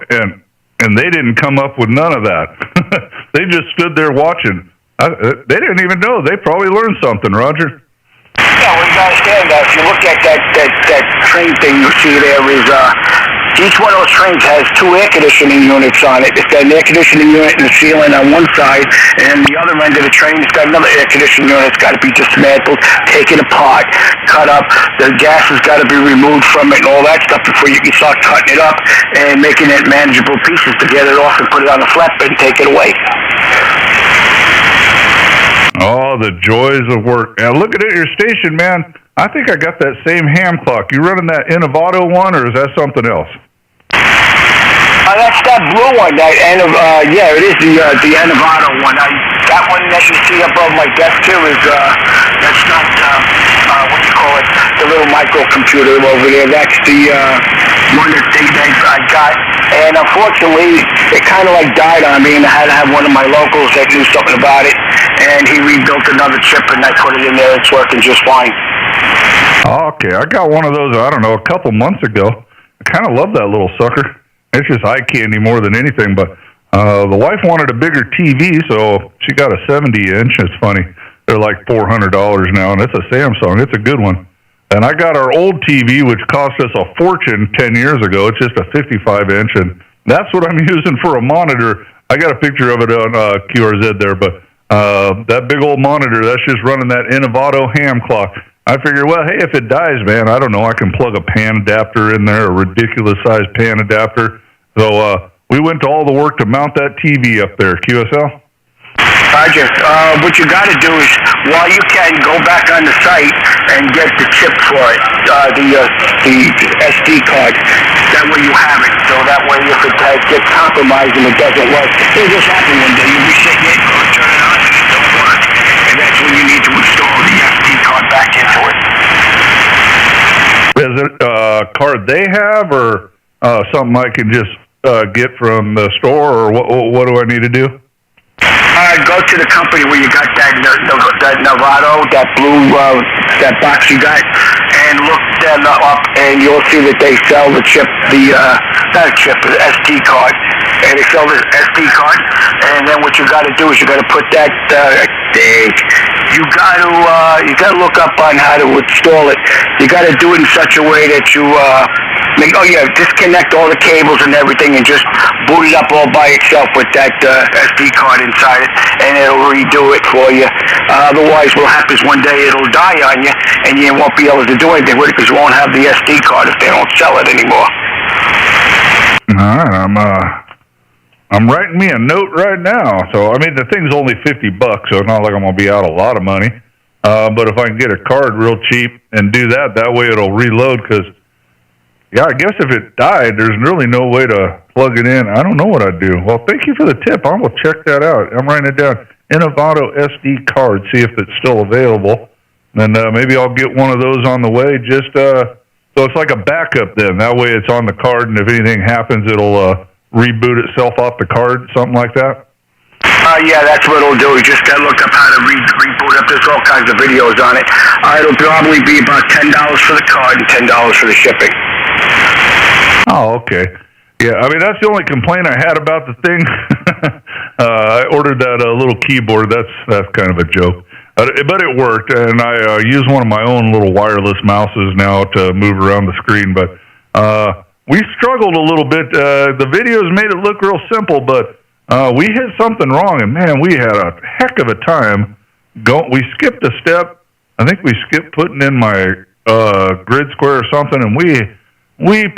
and they didn't come up with none of that. They just stood there watching. They didn't even know. They probably learned something, Roger. Yeah, well, you gotta understand that. If you look at that train thing you see there is, each one of those trains has 2 air conditioning units on it. It's got an air conditioning unit in the ceiling on one side, and the other end of the train has got another air conditioning unit. It's got to be dismantled, taken apart, cut up. The gas has got to be removed from it and all that stuff before you can start cutting it up and making it manageable pieces to get it off and put it on the flatbed and take it away. Oh, the joys of work. Now, looking at your station, man, I think I got that same ham clock. You running that Innovato one, or is that something else? That's that blue one. Yeah, it is the Innovato one. That one that you see above my desk too is that's not what do you call it? The little microcomputer over there. That's the one that I got. And unfortunately, it kind of like died on me, and I had to have one of my locals that knew something about it, and he rebuilt another chip, and I put it in there. It's working just fine. Okay, I got one of those, I don't know, a couple months ago. I kind of love that little sucker. It's just eye candy more than anything, but the wife wanted a bigger TV, so she got a 70-inch. It's funny. They're like $400 now, and it's a Samsung. It's a good one. And I got our old TV, which cost us a fortune 10 years ago. It's just a 55-inch, and that's what I'm using for a monitor. I got a picture of it on QRZ there, but that big old monitor, that's just running that Innovato ham clock. I figure, well, hey, if it dies, man, I don't know, I can plug a pan adapter in there, a ridiculous-sized pan adapter. So we went to all the work to mount that TV up there. QSL? Roger. What you got to do is, while you can, go back on the site and get the chip for it, the SD card. That way you have it. So that way if it gets compromised and it doesn't work, it'll just happen one day. You'll be sitting there, go turn it on, and it don't work. And that's when you need to install the SD card back into it. Is it a card they have, or something I can just get from the store, or what do I need to do? Go to the company where you got that Novato, that blue, that box you got, and look them up, and you'll see that they sell the chip, not a chip, the SD card, and they sell the SD card, and then what you got to do is you got to put that, you got to look up on how to install it. You got to do it in such a way that you disconnect all the cables and everything and just boot it up all by itself with that SD card inside it, and it'll redo it for you. Otherwise, what will happen is one day it'll die on you, and you won't be able to do anything with it because you won't have the SD card if they don't sell it anymore. All right, I'm writing me a note right now. So, I mean, the thing's only $50, so it's not like I'm going to be out a lot of money. But if I can get a card real cheap and do that, that way it'll reload because, yeah, I guess if it died, there's really no way to plug it in. I don't know what I'd do. Well, thank you for the tip. I will check that out. I'm writing it down. Innovato SD card, see if it's still available. And maybe I'll get one of those on the way. Just so it's like a backup then. That way it's on the card, and if anything happens, it'll reboot itself off the card, something like that? Yeah, that's what it'll do. You just got to look up how to reboot up. There's all kinds of videos on it. It'll probably be about $10 for the card and $10 for the shipping. Oh, okay. Yeah, I mean, that's the only complaint I had about the thing. I ordered that little keyboard. That's kind of a joke. But it worked, and I use one of my own little wireless mouses now to move around the screen. But we struggled a little bit. The videos made it look real simple, but we hit something wrong, and man, we had a heck of a time. We skipped a step. I think we skipped putting in my grid square or something, and we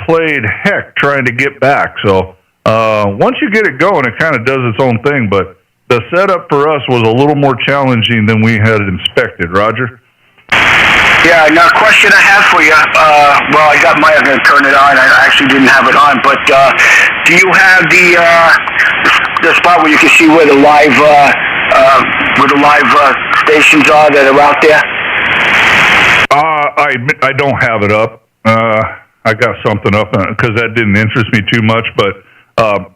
played heck trying to get back. So once you get it going, it kind of does its own thing, but the setup for us was a little more challenging than we had expected. Roger? Yeah, now question I have for you. Well, I got my, I'm going to turn it on. I actually didn't have it on, but do you have the spot where you can see where the live stations are that are out there? I don't have it up. I got something up because that didn't interest me too much, but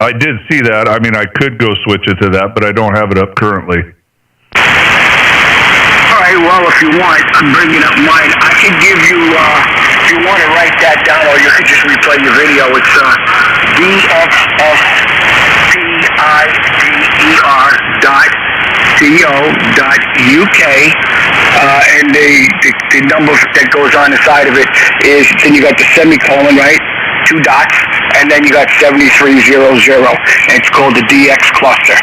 I did see that. I mean, I could go switch it to that, but I don't have it up currently. All right, well, if you want, I'm bringing up mine. I can give you, if you want to write that down, or you could just replay your video. It's DXSPIDER.co.uk, and the number that goes on the side of it is, then you got the semicolon, right? 2 dots, and then you got 7300, and it's called the DX cluster.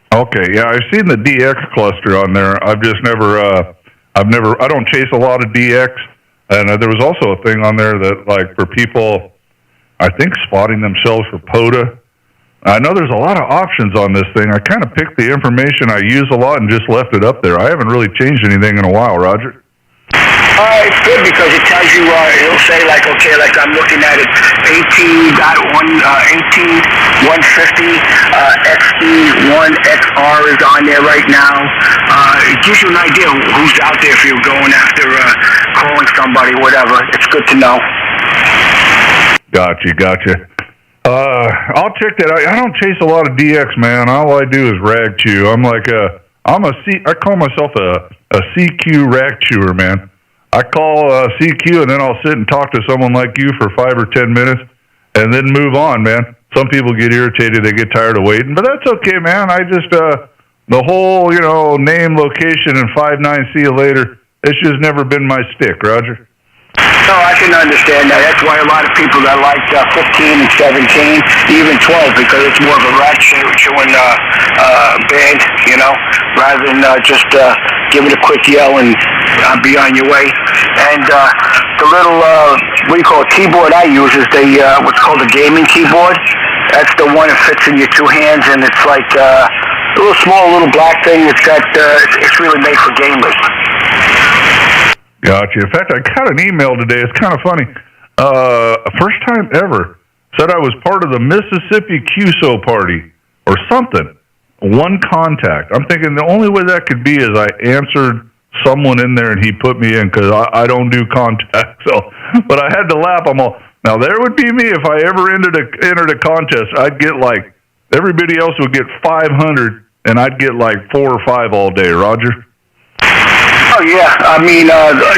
Okay, yeah, I've seen the DX cluster on there. I've just never, I don't chase a lot of DX, and there was also a thing on there that, like, for people, I think, spotting themselves for POTA. I know there's a lot of options on this thing. I kind of picked the information I use a lot and just left it up there. I haven't really changed anything in a while, Roger. It's good because it tells you, it'll say like, okay, like I'm looking at it, 18.150, XE1XR is on there right now. It gives you an idea who's out there if you're going after, calling somebody, whatever. It's good to know. Gotcha. I'll check that out. I don't chase a lot of DX, man. All I do is rag chew. I'm like I call myself a CQ rag chewer, man. I call CQ, and then I'll sit and talk to someone like you for 5 or 10 minutes, and then move on, man. Some people get irritated; they get tired of waiting, but that's okay, man. I just the whole, name, location, and 5-9, see you later. It's just never been my stick, Roger. No, I can understand that. That's why a lot of people that like 15 and 17, even 12, because it's more of a rat chewing band, rather than just give it a quick yell and be on your way. And the little, what do you call it, keyboard I use is what's called a gaming keyboard. That's the one that fits in your 2 hands, and it's like a little small, little black thing. It's really made for gamers. Gotcha. In fact, I got an email today. It's kind of funny. First time ever. Said I was part of the Mississippi QSO party or something. One contact. I'm thinking the only way that could be is I answered someone in there and he put me in because I don't do contact. So, but I had to laugh. Now there would be me if I ever entered a contest. I'd get like, everybody else would get 500 and I'd get like 4 or 5 all day. Roger? Oh, yeah. I mean,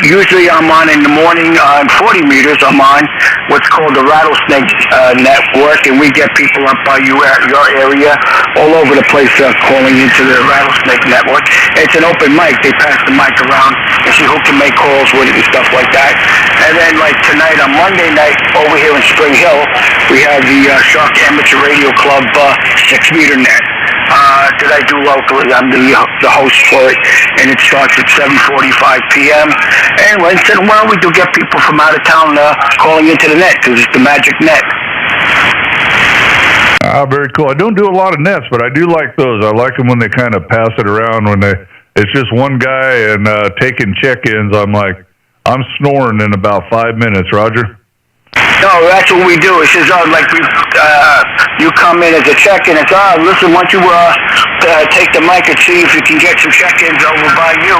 usually I'm on in the morning on 40 meters. I'm on what's called the Rattlesnake Network, and we get people up by your area all over the place calling into the Rattlesnake Network. It's an open mic. They pass the mic around and see who can make calls with it and stuff like that. And then, like tonight, on Monday night, over here in Spring Hill, we have the Shark Amateur Radio Club 6-meter net. That I do locally. I'm the host for it, and it starts at 7:45 p.m. And once in a while, we do get people from out of town calling into the net because it's the magic net. Very cool. I don't do a lot of nets, but I do like those. I like them when they kind of pass it around when it's just one guy and taking check-ins. I'm snoring in about 5 minutes, Roger. No, that's what we do. It says, you come in as a check-in. It's, listen, why don't you take the mic and see if you can get some check-ins over by you.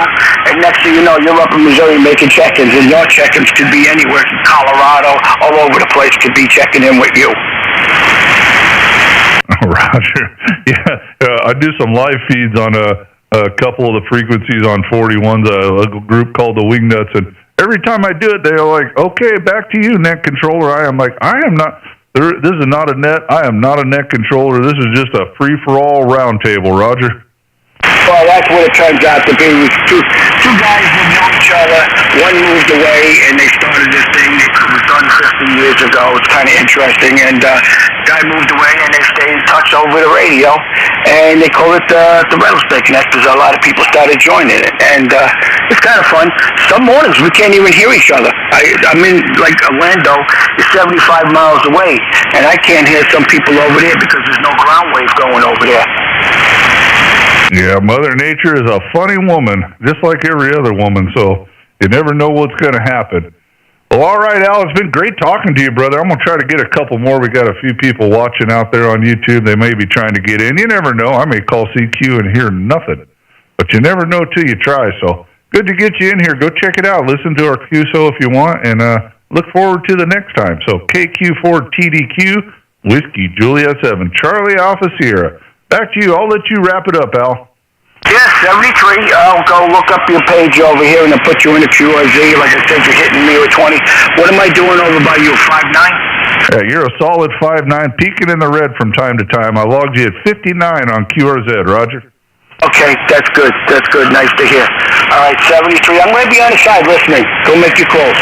And next thing you know, you're up in Missouri making check-ins. And your check-ins could be anywhere from Colorado, all over the place, could be checking in with you. Roger. Yeah, I do some live feeds on a couple of the frequencies on 41s, a group called the Wingnuts, and every time I do it, they're like, okay, back to you, net controller. I am like, I am not, this is not a net. I am not a net controller. This is just a free-for-all round table, Roger. far, that's what it turns out to be. Two guys that knew each other. One moved away, and they started this thing. It was done 50 years ago. It's kind of interesting. And guy moved away, and they stayed in touch over the radio, and they call it the Rattlesnake Nest because a lot of people started joining it. And it's kind of fun. Some mornings we can't even hear each other. I'm in, like, Orlando is 75 miles away, and I can't hear some people over there because there's no ground wave going over there. Yeah, Mother Nature is a funny woman, just like every other woman, so you never know what's going to happen. Well, all right, Al, it's been great talking to you, brother. I'm going to try to get a couple more. We got a few people watching out there on YouTube. They may be trying to get in. You never know. I may call CQ and hear nothing, but you never know till you try. So good to get you in here. Go check it out. Listen to our QSO if you want, and look forward to the next time. So KQ4TDQ, Whiskey Juliet 7, Charlie Alpha Sierra. Back to you. I'll let you wrap it up, Al. Yes, 73. I'll go look up your page over here and then put you in the QRZ. Like I said, you're hitting me with 20. What am I doing over by you, 5'9"? Yeah, you're a solid 5'9", peeking in the red from time to time. I logged you at 59 on QRZ, Roger. Okay, that's good. That's good. Nice to hear. All right, 73. I'm going to be on the side listening. Go make your calls.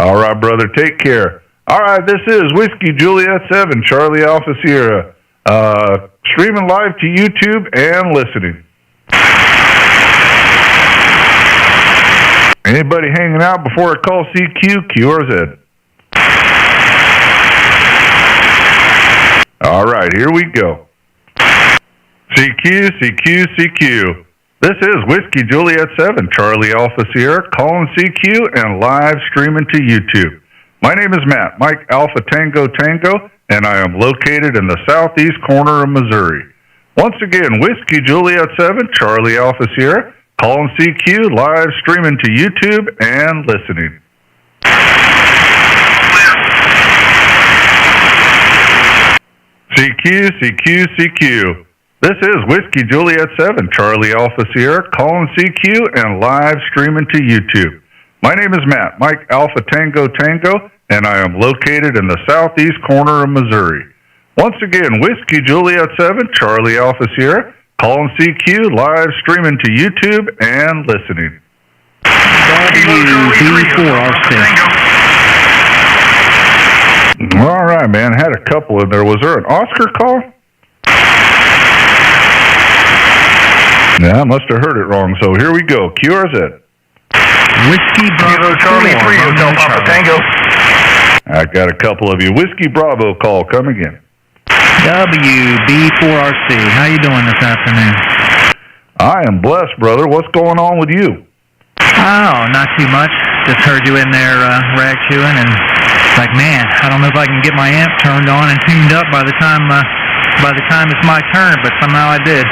All right, brother. Take care. All right, this is Whiskey Juliet 7, Charlie Alpha Sierra. Streaming live to YouTube and listening. Anybody hanging out before I call CQ, QRZ? All right, here we go. CQ, CQ, CQ. This is Whiskey Juliet 7, Charlie Alpha Sierra, calling CQ and live streaming to YouTube. My name is Matt, Mike Alpha Tango Tango, and I am located in the southeast corner of Missouri. Once again, Whiskey Juliet 7, Charlie Alpha Sierra, calling CQ, live streaming to YouTube and listening. CQ, CQ, CQ. This is Whiskey Juliet 7, Charlie Alpha Sierra, calling CQ and live streaming to YouTube. My name is Matt, Mike Alpha Tango Tango, and I am located in the southeast corner of Missouri. Once again, Whiskey Juliet 7, Charlie Alpha Sierra, calling CQ, live streaming to YouTube and listening. All right, man. Had a couple in there. Was there an Oscar call? Yeah, I must have heard it wrong. So here we go. QRZ. Whiskey Bravo Charlie 3, Hotel Papa Tango. I got a couple of you. Whiskey Bravo call. Come again. WB4RC. How you doing this afternoon? I am blessed, brother. What's going on with you? Oh, not too much. Just heard you in there rag chewing, and like, man, I don't know if I can get my amp turned on and tuned up by the time it's my turn, but somehow I did.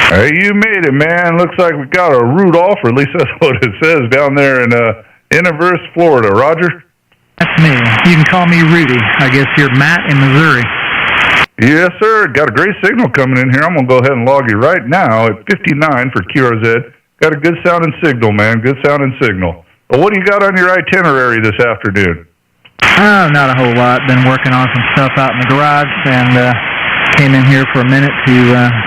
Hey, you made it, man. Looks like we got a Rudolph, or at least that's what it says down there in Inverse, Florida. Roger? That's me. You can call me Rudy. I guess you're Matt in Missouri. Yes, sir. Got a great signal coming in here. I'm going to go ahead and log you right now at 59 for QRZ. Got a good sounding signal, man. Good sounding signal. Well, what do you got on your itinerary this afternoon? Oh, not a whole lot. Been working on some stuff out in the garage, and came in here for a minute to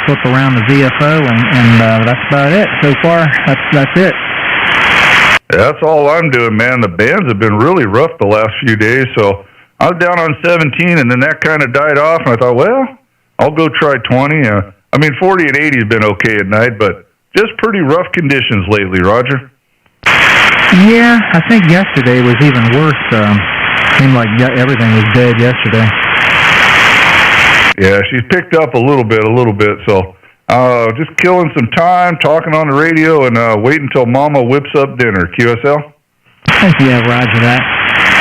flip around the ZFO, and that's about it. So far, that's it. That's all I'm doing, man. The bands have been really rough the last few days, so I was down on 17, and then that kind of died off, and I thought, well, I'll go try 20. 40 and 80 has been okay at night, but just pretty rough conditions lately, Roger. Yeah, I think yesterday was even worse. Seemed like everything was dead yesterday. Yeah, she's picked up a little bit, so just killing some time, talking on the radio, and waiting until Mama whips up dinner. QSL? Yeah, roger that.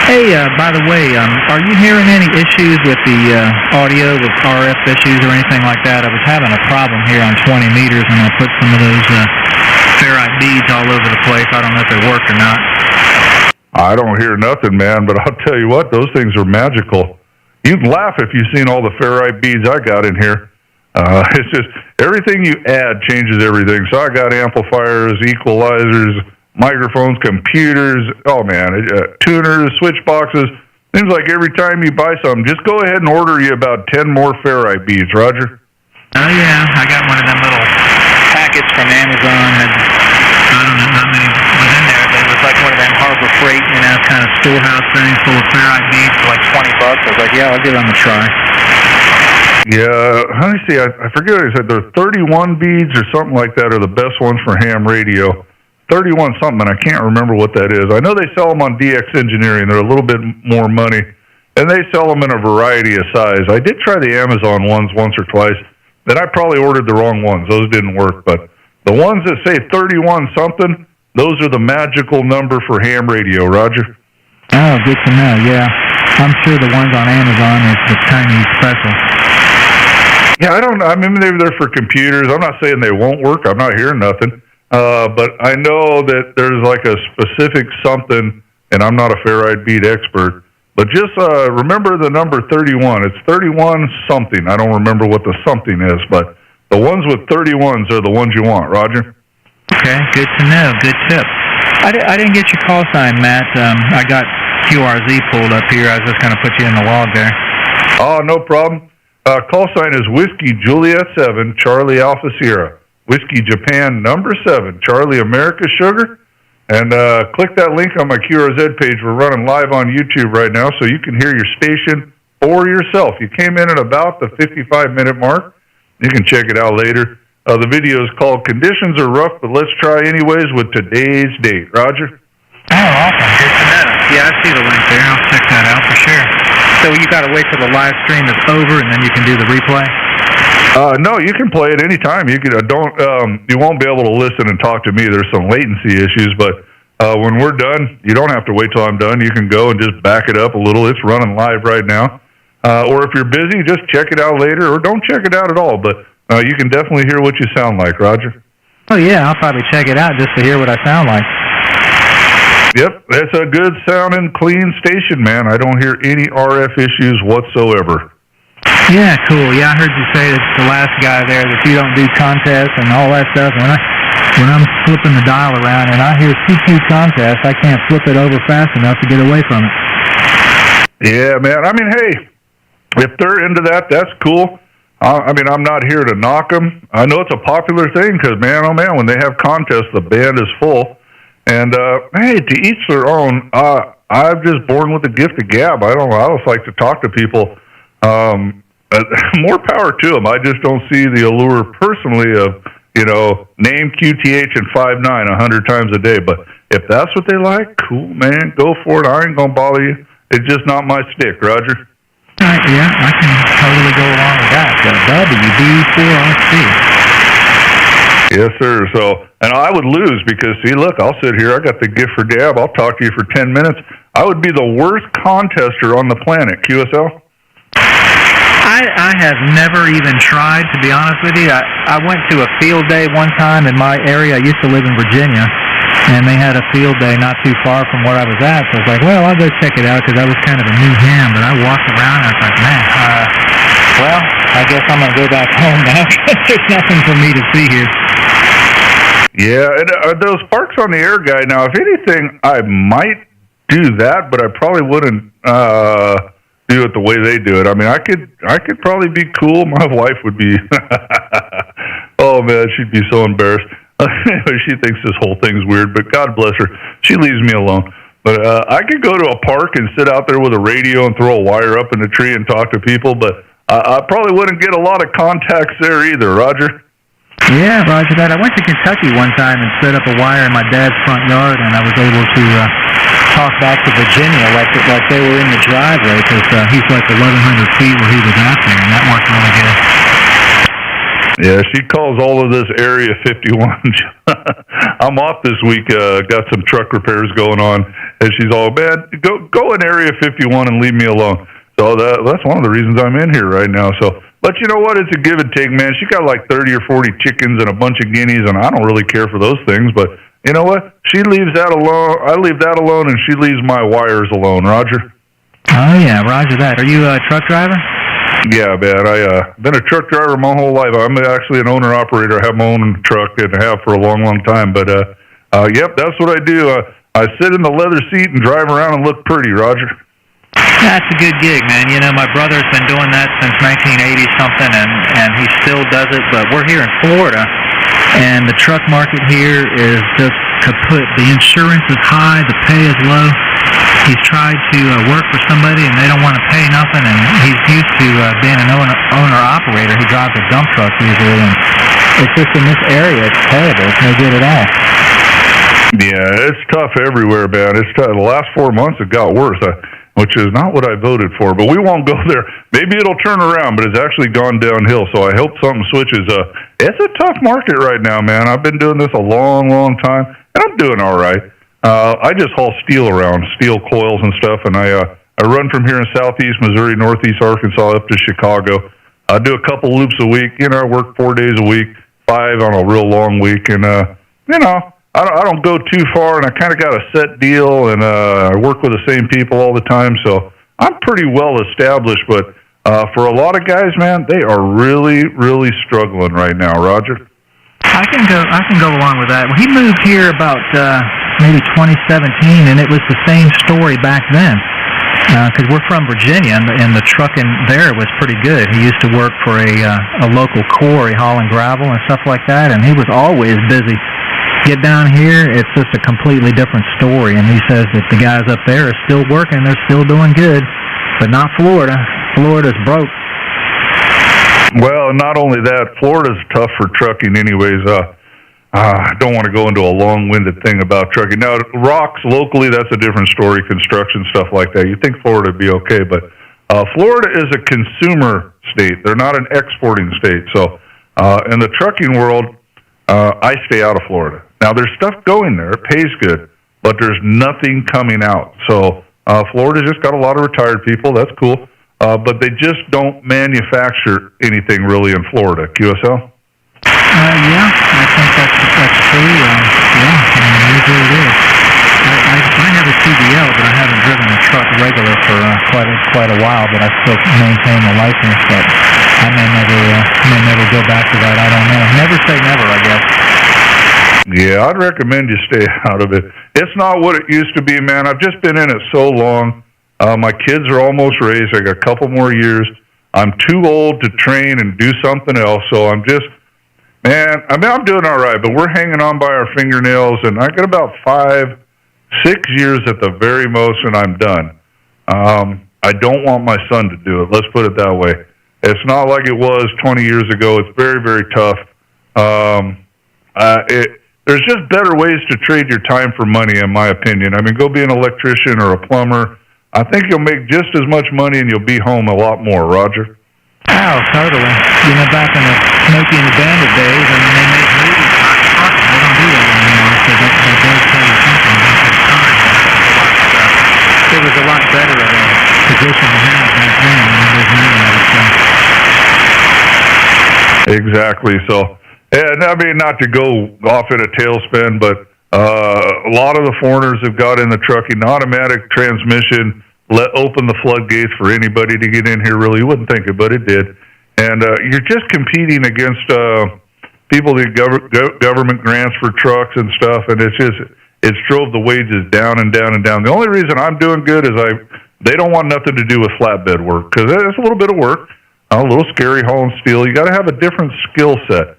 Hey, by the way, are you hearing any issues with the audio, with RF issues or anything like that? I was having a problem here on 20 meters, and I put some of those ferrite beads all over the place. I don't know if they worked or not. I don't hear nothing, man, but I'll tell you what, those things are magical. You'd laugh if you've seen all the ferrite beads I got in here. It's just everything you add changes everything. So I got amplifiers, equalizers, microphones, computers, tuners, switch boxes. Seems like every time you buy something, just go ahead and order you about 10 more ferrite beads, Roger. Oh, yeah, I got one of them little pack package from Amazon. Had, I don't know how many was in there, but it was like one of them Harbor Freight, kind of storehouse things full of ferrite beads for like $20. I was like, yeah, I'll give them a try. Yeah, let me see. I forget what I said. There are 31 beads or something like that are the best ones for ham radio. 31 something, I can't remember what that is. I know they sell them on DX Engineering. They're a little bit more money, and they sell them in a variety of size. I did try the Amazon ones once or twice. Then I probably ordered the wrong ones. Those didn't work. But the ones that say 31 something, those are the magical number for ham radio, Roger. Oh, good to know, yeah. I'm sure the ones on Amazon is the Chinese special. Yeah, I mean, maybe they're for computers. I'm not saying they won't work. I'm not hearing nothing. But I know that there's like a specific something, and I'm not a ferrite bead expert, but just remember the number 31. It's 31 something. I don't remember what the something is, but the ones with 31s are the ones you want, Roger. Okay, good to know. Good tip. I didn't get your call sign, Matt. I got QRZ pulled up here. I was just going to put you in the log there. Oh, no problem. Call sign is Whiskey Juliet 7, Charlie Alpha Sierra. Whiskey Japan number 7, Charlie America Sugar. And click that link on my QRZ page. We're running live on YouTube right now, so you can hear your station or yourself. You came in at about the 55-minute mark. You can check it out later. The video is called Conditions Are Rough, but Let's Try Anyways with today's date. Roger? Oh, awesome. Good to know. Yeah, I see the link there. I'll check that out for sure. So you got to wait till the live stream is over, and then you can do the replay? No, you can play it anytime. You can you won't be able to listen and talk to me. There's some latency issues, but when we're done, you don't have to wait till I'm done. You can go and just back it up a little. It's running live right now. Or if you're busy, just check it out later, or don't check it out at all. But you can definitely hear what you sound like, Roger. Oh, yeah, I'll probably check it out just to hear what I sound like. Yep, that's a good sounding, clean station, man. I don't hear any RF issues whatsoever. Yeah, cool. Yeah, I heard you say that the last guy there that you don't do contests and all that stuff. When I'm flipping the dial around and I hear CQ contest, I can't flip it over fast enough to get away from it. Yeah, man. I mean, hey, if they're into that, that's cool. I mean, I'm not here to knock them. I know it's a popular thing because, man, oh, man, when they have contests, the band is full. And, hey, to each their own. I'm just born with the gift of gab. I just like to talk to people. More power to them. I just don't see the allure personally of, name QTH and 5'9" 100 times a day. But if that's what they like, cool, man, go for it. I ain't gonna bother you. It's just not my stick, Roger. Yeah, I can totally go along with that. WB4RC. Yes, sir. So, and I would lose because, see, look, I'll sit here. I got the gift for gab. I'll talk to you for 10 minutes. I would be the worst contester on the planet. QSL? I have never even tried, to be honest with you. I went to a field day one time in my area. I used to live in Virginia, and they had a field day not too far from where I was at. So I was like, well, I'll go check it out because I was kind of a new ham. But I walked around, and I was like, man, well, I guess I'm going to go back home now because there's nothing for me to see here. Yeah, and those Parks on the Air guy, now, if anything, I might do that, but I probably wouldn't do it the way they do it. I mean, I could probably be cool. My wife would be, oh, man, she'd be so embarrassed. She thinks this whole thing's weird, but God bless her. She leaves me alone. But I could go to a park and sit out there with a radio and throw a wire up in the tree and talk to people, but I probably wouldn't get a lot of contacts there either, Roger. Yeah, Roger that. I went to Kentucky one time and set up a wire in my dad's front yard, and I was able to talk back to Virginia like they were in the driveway because he's like 1,100 feet where he was out there, and that worked really good. Yeah, she calls all of this Area 51. I'm off this week. Got some truck repairs going on, and she's all, man, go in Area 51 and leave me alone. So that's one of the reasons I'm in here right now. So, but you know what? It's a give and take, man. She got like 30 or 40 chickens and a bunch of guineas, and I don't really care for those things. But you know what? She leaves that alone. I leave that alone, and she leaves my wires alone. Roger? Oh, yeah, Roger that. Are you a truck driver? Yeah, man. I've been a truck driver my whole life. I'm actually an owner-operator. I have my own truck and have for a long, long time. But, yep, that's what I do. I sit in the leather seat and drive around and look pretty, Roger. That's a good gig, man. You know, my brother's been doing that since 1980-something, and he still does it. But we're here in Florida, And the truck market here is just kaput. The insurance is high, the pay is low. He's tried to work for somebody, and they don't want to pay nothing, and he's used to being an owner-operator. He drives a dump truck usually, and it's just in this area, it's terrible. It's no good at all. Yeah, it's tough everywhere, man. It's tough. The last 4 months it got worse, which is not what I voted for, but we won't go there. Maybe it'll turn around, but it's actually gone downhill, so I hope something switches. It's a tough market right now, man. I've been doing this a long, long time, and I'm doing all right. I just haul steel around, steel coils and stuff, and I run from here in southeast Missouri, northeast Arkansas, up to Chicago. I do a couple loops a week. I work 4 days a week, 5 on a real long week, and, I don't go too far, and I kind of got a set deal, and I work with the same people all the time, so I'm pretty well established, but for a lot of guys, man, they are really, really struggling right now, Roger. I can go along with that. Well, he moved here about maybe 2017, and it was the same story back then. Because we're from Virginia, and the trucking there was pretty good. He used to work for a local quarry, hauling gravel and stuff like that, and he was always busy. Get down here, it's just a completely different story, and he says that the guys up there are still working, they're still doing good, but not Florida. Florida's broke. Well, not only that, Florida's tough for trucking anyways. I don't want to go into a long-winded thing about trucking. Now, rocks locally, that's a different story, construction, stuff like that. You think Florida would be okay, but Florida is a consumer state. They're not an exporting state. So in the trucking world, I stay out of Florida. Now, there's stuff going there. It pays good, but there's nothing coming out. So Florida's just got a lot of retired people. That's cool. But they just don't manufacture anything really in Florida. QSL? Yeah, I think that's true. Usually it is. I have a CDL, but I haven't driven a truck regular for quite a while. But I still maintain the license. But I may never go back to that. I don't know. Never say never, I guess. Yeah, I'd recommend you stay out of it. It's not what it used to be, man. I've just been in it so long. My kids are almost raised. I got a couple more years. I'm too old to train and do something else, so I'm just, man, I'm doing all right, but we're hanging on by our fingernails, and I got about 5-6 years at the very most, and I'm done. I don't want my son to do it. Let's put it that way. It's not like it was 20 years ago. It's very, very tough. There's just better ways to trade your time for money, in my opinion. I mean, go be an electrician or a plumber. I think you'll make just as much money and you'll be home a lot more, Roger. Oh, totally. Back in the Smokey and the Bandit days, I mean, they made movies about trucking. They don't do that anymore, so that does tell you something about the time. It was a lot better of a position to have back then than it is now, I would say. Exactly. So, and I mean, not to go off in a tailspin, but a lot of the foreigners have got in the trucking. Automatic transmission open the floodgates for anybody to get in here, really. You wouldn't think it, but it did. And you're just competing against people that government grants for trucks and stuff, and it's drove the wages down and down and down. The only reason I'm doing good is they don't want nothing to do with flatbed work, because it's a little bit of work, a little scary hauling steel. You got to have a different skill set.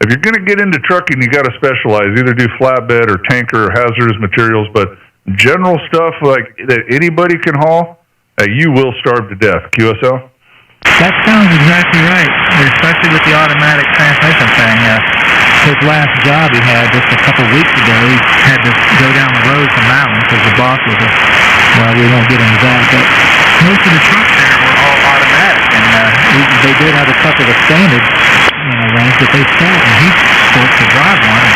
If you're going to get into trucking, you got to specialize. Either do flatbed or tanker or hazardous materials, but general stuff like that anybody can haul, you will starve to death. QSL? That sounds exactly right, especially with the automatic transmission thing. His last job he had just a couple weeks ago, he had to go down the road to Mountain because the boss was we won't get into that, but most of the trucks there were all automatic, and they did have a couple of standard ones that they sell, and he's supposed to drive one.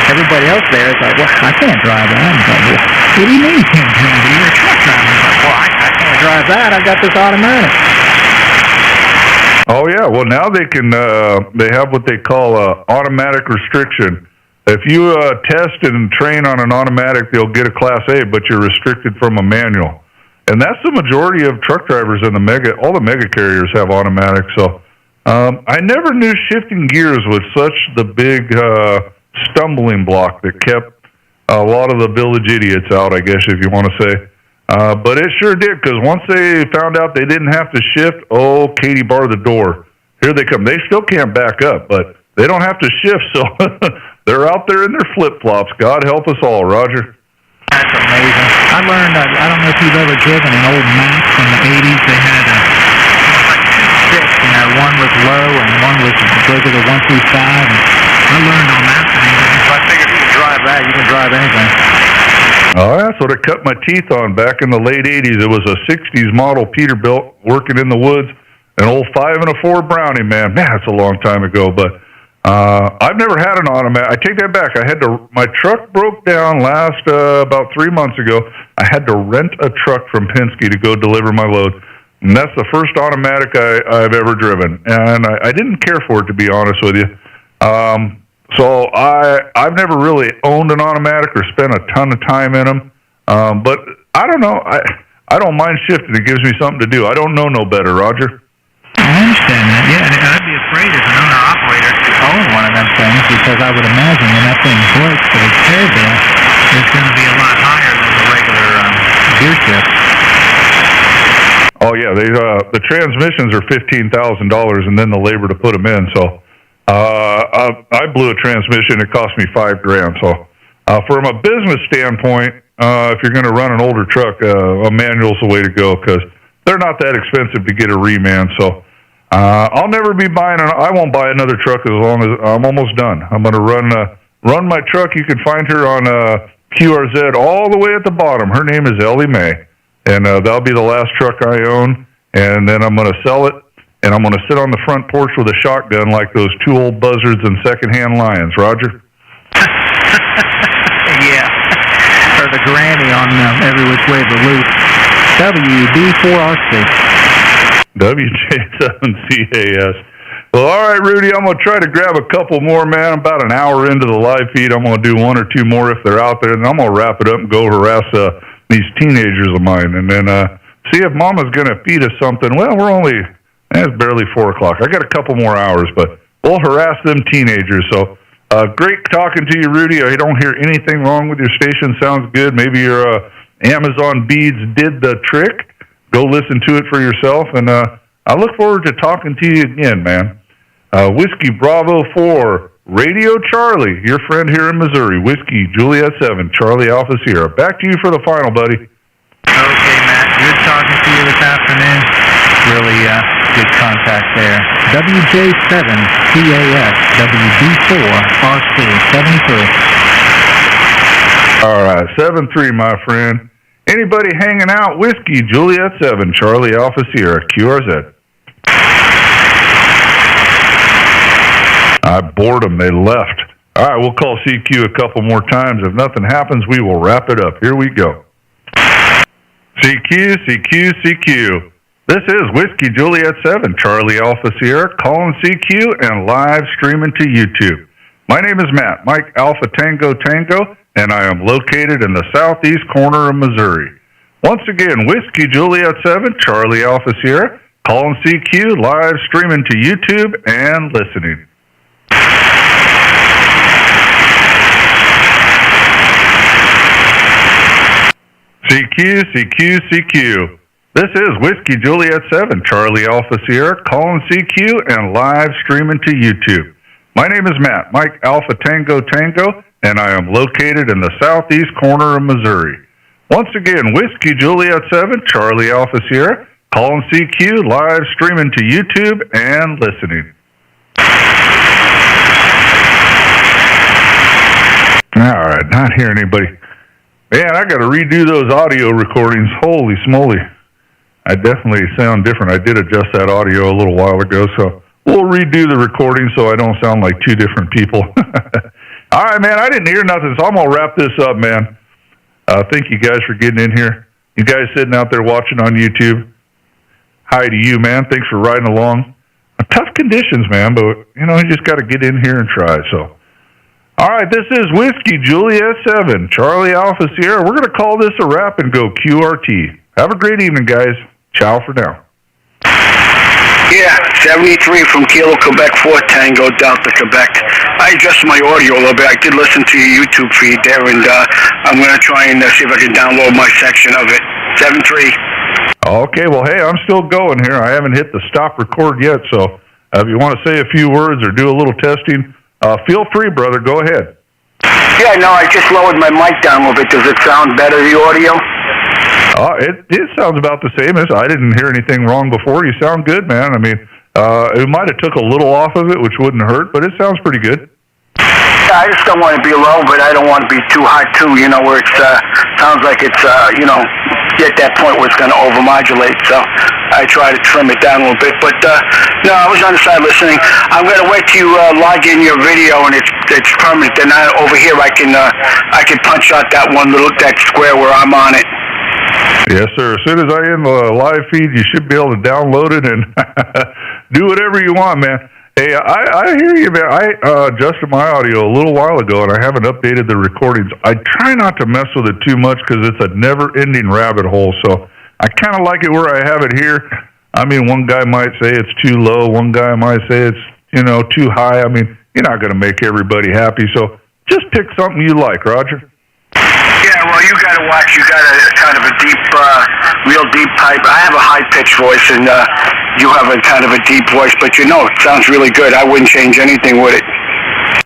Everybody else there is like, well, I can't drive that. I'm like, well, what do you mean you can't drive it? You're a truck driver. He's like, well, I can't drive that. I've got this automatic. Oh, yeah. Well, now they can, they have what they call automatic restriction. If you test and train on an automatic, they'll get a Class A, but you're restricted from a manual. And that's the majority of truck drivers in all the mega carriers have automatic. So I never knew shifting gears was such the big stumbling block that kept a lot of the village idiots out, I guess, if you want to say. But it sure did, because once they found out they didn't have to shift, Katie bar the door. Here they come. They still can't back up, but they don't have to shift, so they're out there in their flip-flops. God help us all, Roger. That's amazing. I learned, I don't know if you've ever driven an old Mac from the 80s. They had like two sticks, one was low and one was regular 1 through 5. And I learned on that thing. So I figured if you can drive that, you can drive anything. Oh, that's what I cut my teeth on back in the late 80s. It was a 60s model Peterbilt working in the woods, an old 5 and a 4 Brownie, man. Man, that's a long time ago, but I've never had an automatic. I take that back. My truck broke down last about 3 months ago. I had to rent a truck from Penske to go deliver my load, and that's the first automatic I've ever driven, and I didn't care for it, to be honest with you. So I've never really owned an automatic or spent a ton of time in them, but I don't know. I don't mind shifting. It gives me something to do. I don't know no better, Roger. I understand that, yeah, and I'd be afraid as an owner-operator to own one of them things, because I would imagine when that thing breaks, the repair bill is going to be a lot higher than the regular gear shift. Oh, yeah, the transmissions are $15,000, and then the labor to put them in, so I blew a transmission, it cost me $5,000, so from a business standpoint, if you're going to run an older truck, a manual's the way to go, because they're not that expensive to get a reman, so I'll never be I won't buy another truck as long as I'm almost done. I'm going to run my truck. You can find her on QRZ all the way at the bottom. Her name is Ellie Mae, and that'll be the last truck I own, and then I'm going to sell it, and I'm going to sit on the front porch with a shotgun like those two old buzzards and secondhand lions, Roger. Yeah, or the granny on Every Which Way But Loose. WD4RC. WJ7CAS. Well, all right, Rudy, I'm going to try to grab a couple more, man. I'm about an hour into the live feed. I'm going to do 1 or 2 more if they're out there, and I'm going to wrap it up and go harass these teenagers of mine, and then see if Mama's going to feed us something. Well, it's barely 4 o'clock. I got a couple more hours, but we'll harass them teenagers. So great talking to you, Rudy. I don't hear anything wrong with your station. Sounds good. Maybe your Amazon beads did the trick. Go listen to it for yourself, and I look forward to talking to you again, man. Whiskey Bravo 4, Radio Charlie, your friend here in Missouri. Whiskey Juliet 7, Charlie Alpha Sierra. Back to you for the final, buddy. Okay, Matt. Good talking to you this afternoon. Really good contact there. WJ7CAS, WD4RC, 73. All right, 7-3, my friend. Anybody hanging out? Whiskey Juliet 7, Charlie Alpha Sierra, QRZ. I bored them. They left. All right, we'll call CQ a couple more times. If nothing happens, we will wrap it up. Here we go. CQ, CQ, CQ. This is Whiskey Juliet 7, Charlie Alpha Sierra, calling CQ and live streaming to YouTube. My name is Matt, Mike Alpha Tango Tango, and I am located in the southeast corner of Missouri. Once again, Whiskey Juliet 7, Charlie Alpha Sierra, calling CQ, live streaming to YouTube and listening. CQ, CQ, CQ. This is Whiskey Juliet 7, Charlie Alpha Sierra, calling CQ and live streaming to YouTube. My name is Matt, Mike Alpha Tango Tango, and I am located in the southeast corner of Missouri. Once again, Whiskey Juliet 7, Charlie Alpha Sierra, calling CQ, live streaming to YouTube and listening. All right, not hearing anybody. Man, I got to redo those audio recordings. Holy smoly. I definitely sound different. I did adjust that audio a little while ago, so we'll redo the recording so I don't sound like two different people. All right, man, I didn't hear nothing, so I'm going to wrap this up, man. Thank you guys for getting in here. You guys sitting out there watching on YouTube, hi to you, man. Thanks for riding along. Tough conditions, man, but, you just got to get in here and try, so. All right, this is Whiskey Juliet 7, Charlie Alpha Sierra. We're going to call this a wrap and go QRT. Have a great evening, guys. Ciao for now. Yeah, 73 from Kilo, Quebec, 4 Tango, Delta, Quebec. I adjusted my audio a little bit. I did listen to your YouTube feed there, and I'm going to try and see if I can download my section of it. 7-3. Okay, well, hey, I'm still going here. I haven't hit the stop record yet, so If you want to say a few words or do a little testing, feel free, brother. Go ahead. Yeah, no, I just lowered my mic down a little bit. Does it sound better, the audio? It sounds about the same. I didn't hear anything wrong before. You sound good, man. I mean, it might have took a little off of it, which wouldn't hurt, but it sounds pretty good. Yeah, I just don't want to be low, but I don't want to be too high, too, you know, where it sounds like it's, you know, at that point where it's going to overmodulate. So I try to trim it down a little bit. But, no, I was on the side listening. I'm going to wait till you log in your video and it's permanent. Then over here I can punch out that square where I'm on it. Yes, sir. As soon as I end the live feed, you should be able to download it and do whatever you want, man. Hey, I hear you, man. I adjusted my audio a little while ago, and I haven't updated the recordings. I try not to mess with it too much because it's a never-ending rabbit hole, so I kind of like it where I have it here. I mean, one guy might say it's too low. One guy might say it's, you know, too high. I mean, you're not going to make everybody happy, so just pick something you like, Roger. Yeah, well, you got to watch. You got a kind of a deep, real deep pipe. I have a high-pitched voice, and you have a kind of a deep voice, but you know, it sounds really good. I wouldn't change anything with it.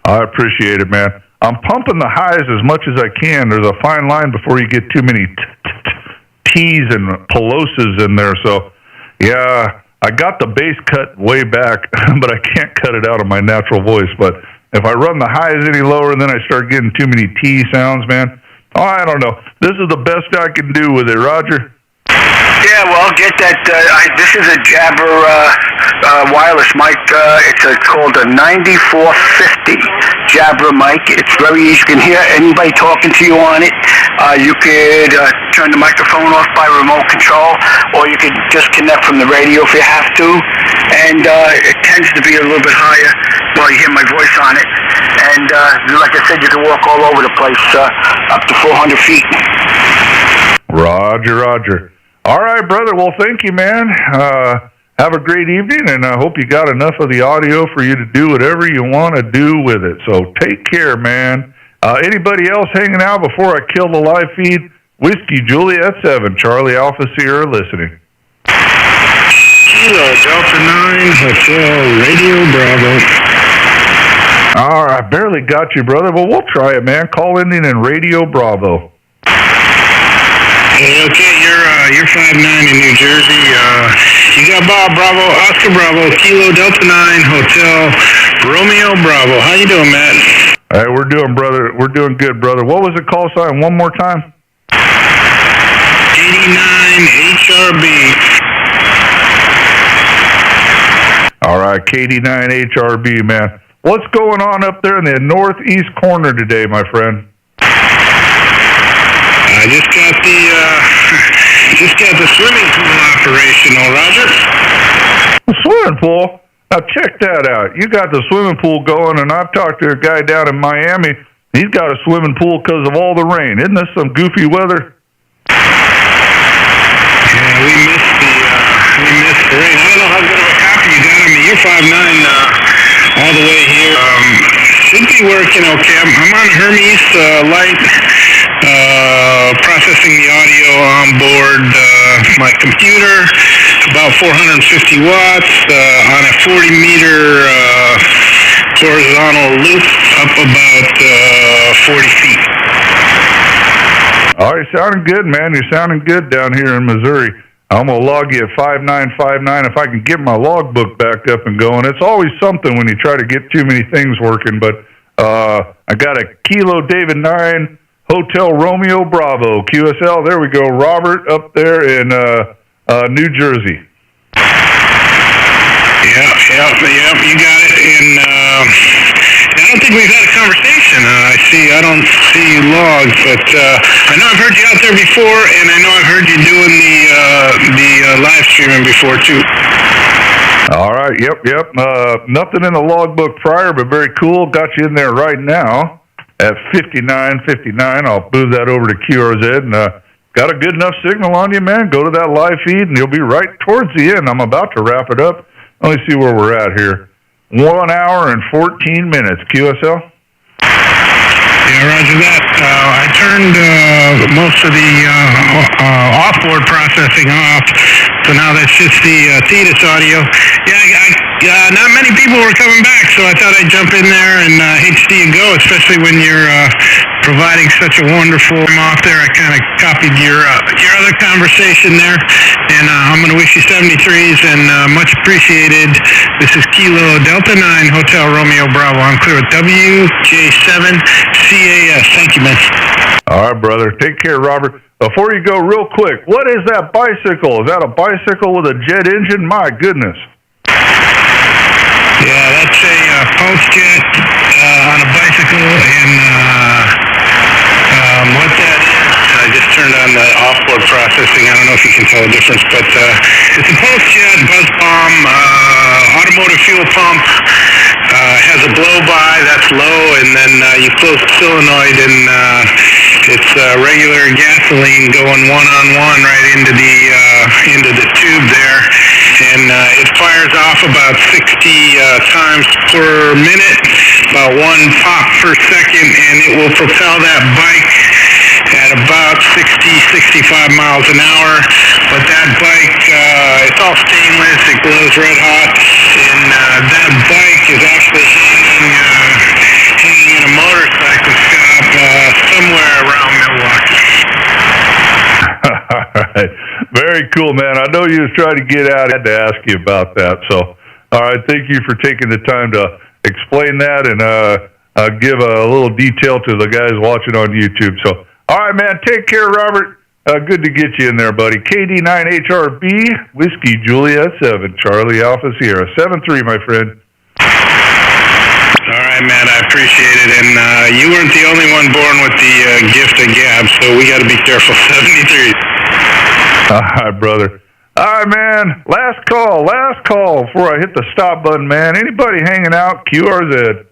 I appreciate it, man. I'm pumping the highs as much as I can. There's a fine line before you get too many T's and peloses in there. So, yeah, I got the bass cut way back, but I can't cut it out of my natural voice. But if I run the highs any lower and then I start getting too many T sounds, man, I don't know. This is the best I can do with it, Roger. Yeah, well, get that. This is a Jabber wireless mic. It's called a 9450 Jabber mic. It's very easy. You can hear anybody talking to you on it. You could turn the microphone off by remote control, or you could just connect from the radio if you have to. And it tends to be a little bit higher. Well, you hear my voice on it. And like I said, you can walk all over the place, up to 400 feet. Roger, Roger. All right, brother. Well, thank you, man. Have a great evening, and I hope you got enough of the audio for you to do whatever you want to do with it. So take care, man. Anybody else hanging out before I kill the live feed? Whiskey Juliet 7, Charlie Alpha Sierra listening. Kilo Delta 9, Hotel Radio Bravo. All right, I barely got you, brother, but we'll try it, man. Call Indian and Radio Bravo. Okay, you're 5-9 in New Jersey. You got Bob Bravo, Oscar Bravo, Kilo Delta 9, Hotel Romeo Bravo. How you doing, Matt? All right, we're doing good, brother. What was the call sign one more time? 89 HRB. All right, KD9 HRB, man. What's going on up there in the northeast corner today, my friend? I just got the swimming pool operational, Roger. The swimming pool? Now check that out. You got the swimming pool going, and I've talked to a guy down in Miami. He's got a swimming pool because of all the rain. Isn't this some goofy weather? Yeah, we missed the rain. I don't know how good of a copy you got. I mean, you're 5'9", all the way here. Should be working okay. I'm on Hermes Light, processing the audio on board my computer, about 450 watts, on a 40-meter horizontal loop, up about 40 feet. Oh, you're sounding good, man. You're sounding good down here in Missouri. I'm going to log you at 5959 if I can get my logbook back up and going. It's always something when you try to get too many things working, but I got a Kilo David 9 Hotel Romeo Bravo QSL. There we go. Robert up there in New Jersey. Yeah, you got it. And I don't think we've had a conversation. I don't see logs, but I know I've heard you out there before, and I know I've heard you doing the live streaming before too. All right, yep. Nothing in the logbook prior, but very cool. Got you in there right now at 5959. I'll move that over to QRZ, and got a good enough signal on you, man. Go to that live feed, and you'll be right towards the end. I'm about to wrap it up. Let me see where we're at here. 1 hour and 14 minutes. QSL? Yeah, Yeah, roger that. I turned most of the off-board processing off, so now that's just the Thetis audio. Yeah, not many people were coming back, so I thought I'd jump in there and hate to see you go, especially when you're providing such a wonderful off there. I kind of copied your other conversation there, and I'm going to wish you 73s and much appreciated. This is Kilo Delta 9 Hotel Romeo Bravo. I'm clear with WJ7 CAS. Thank you, man. All right, brother. Take care, Robert. Before you go, real quick, what is that bicycle? Is that a bicycle with a jet engine? My goodness. Yeah, that's a pulse jet on a bicycle, and what that is, I just turned on the off-board processing. I don't know if you can tell the difference, but it's a pulse jet, buzz bomb, automotive fuel pump, has a blow-by, that's low, and then you close the solenoid, and it's regular gasoline going one-on-one right into the tube there, and it fires off about 60 times per minute, about 1 pop per second, and it will propel that bike at about 60-65 miles an hour. But that bike, it's all stainless, it glows red hot, and that bike is actually hanging in a motorcycle shop somewhere around Milwaukee. All right. Very cool, man. I know you was trying to get out. I had to ask you about that. So, all right, thank you for taking the time to explain that and give a little detail to the guys watching on YouTube. So, all right, man, take care, Robert. Good to get you in there, buddy. KD9HRB, Whiskey Juliet 7, Charlie Alpha Sierra 73, my friend. All right, man, I appreciate it. And you weren't the only one born with the gift of gab, so we got to be careful. 73. All right, brother. All right, man. Last call before I hit the stop button, man. Anybody hanging out? QRZ.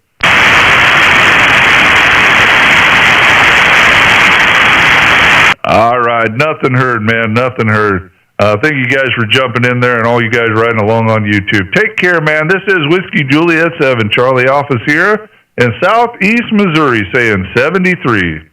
All right. Nothing heard, man. Nothing heard. Thank you guys for jumping in there and all you guys riding along on YouTube. Take care, man. This is Whiskey Juliet 7, Charlie Alpha Sierra in Southeast Missouri saying 73.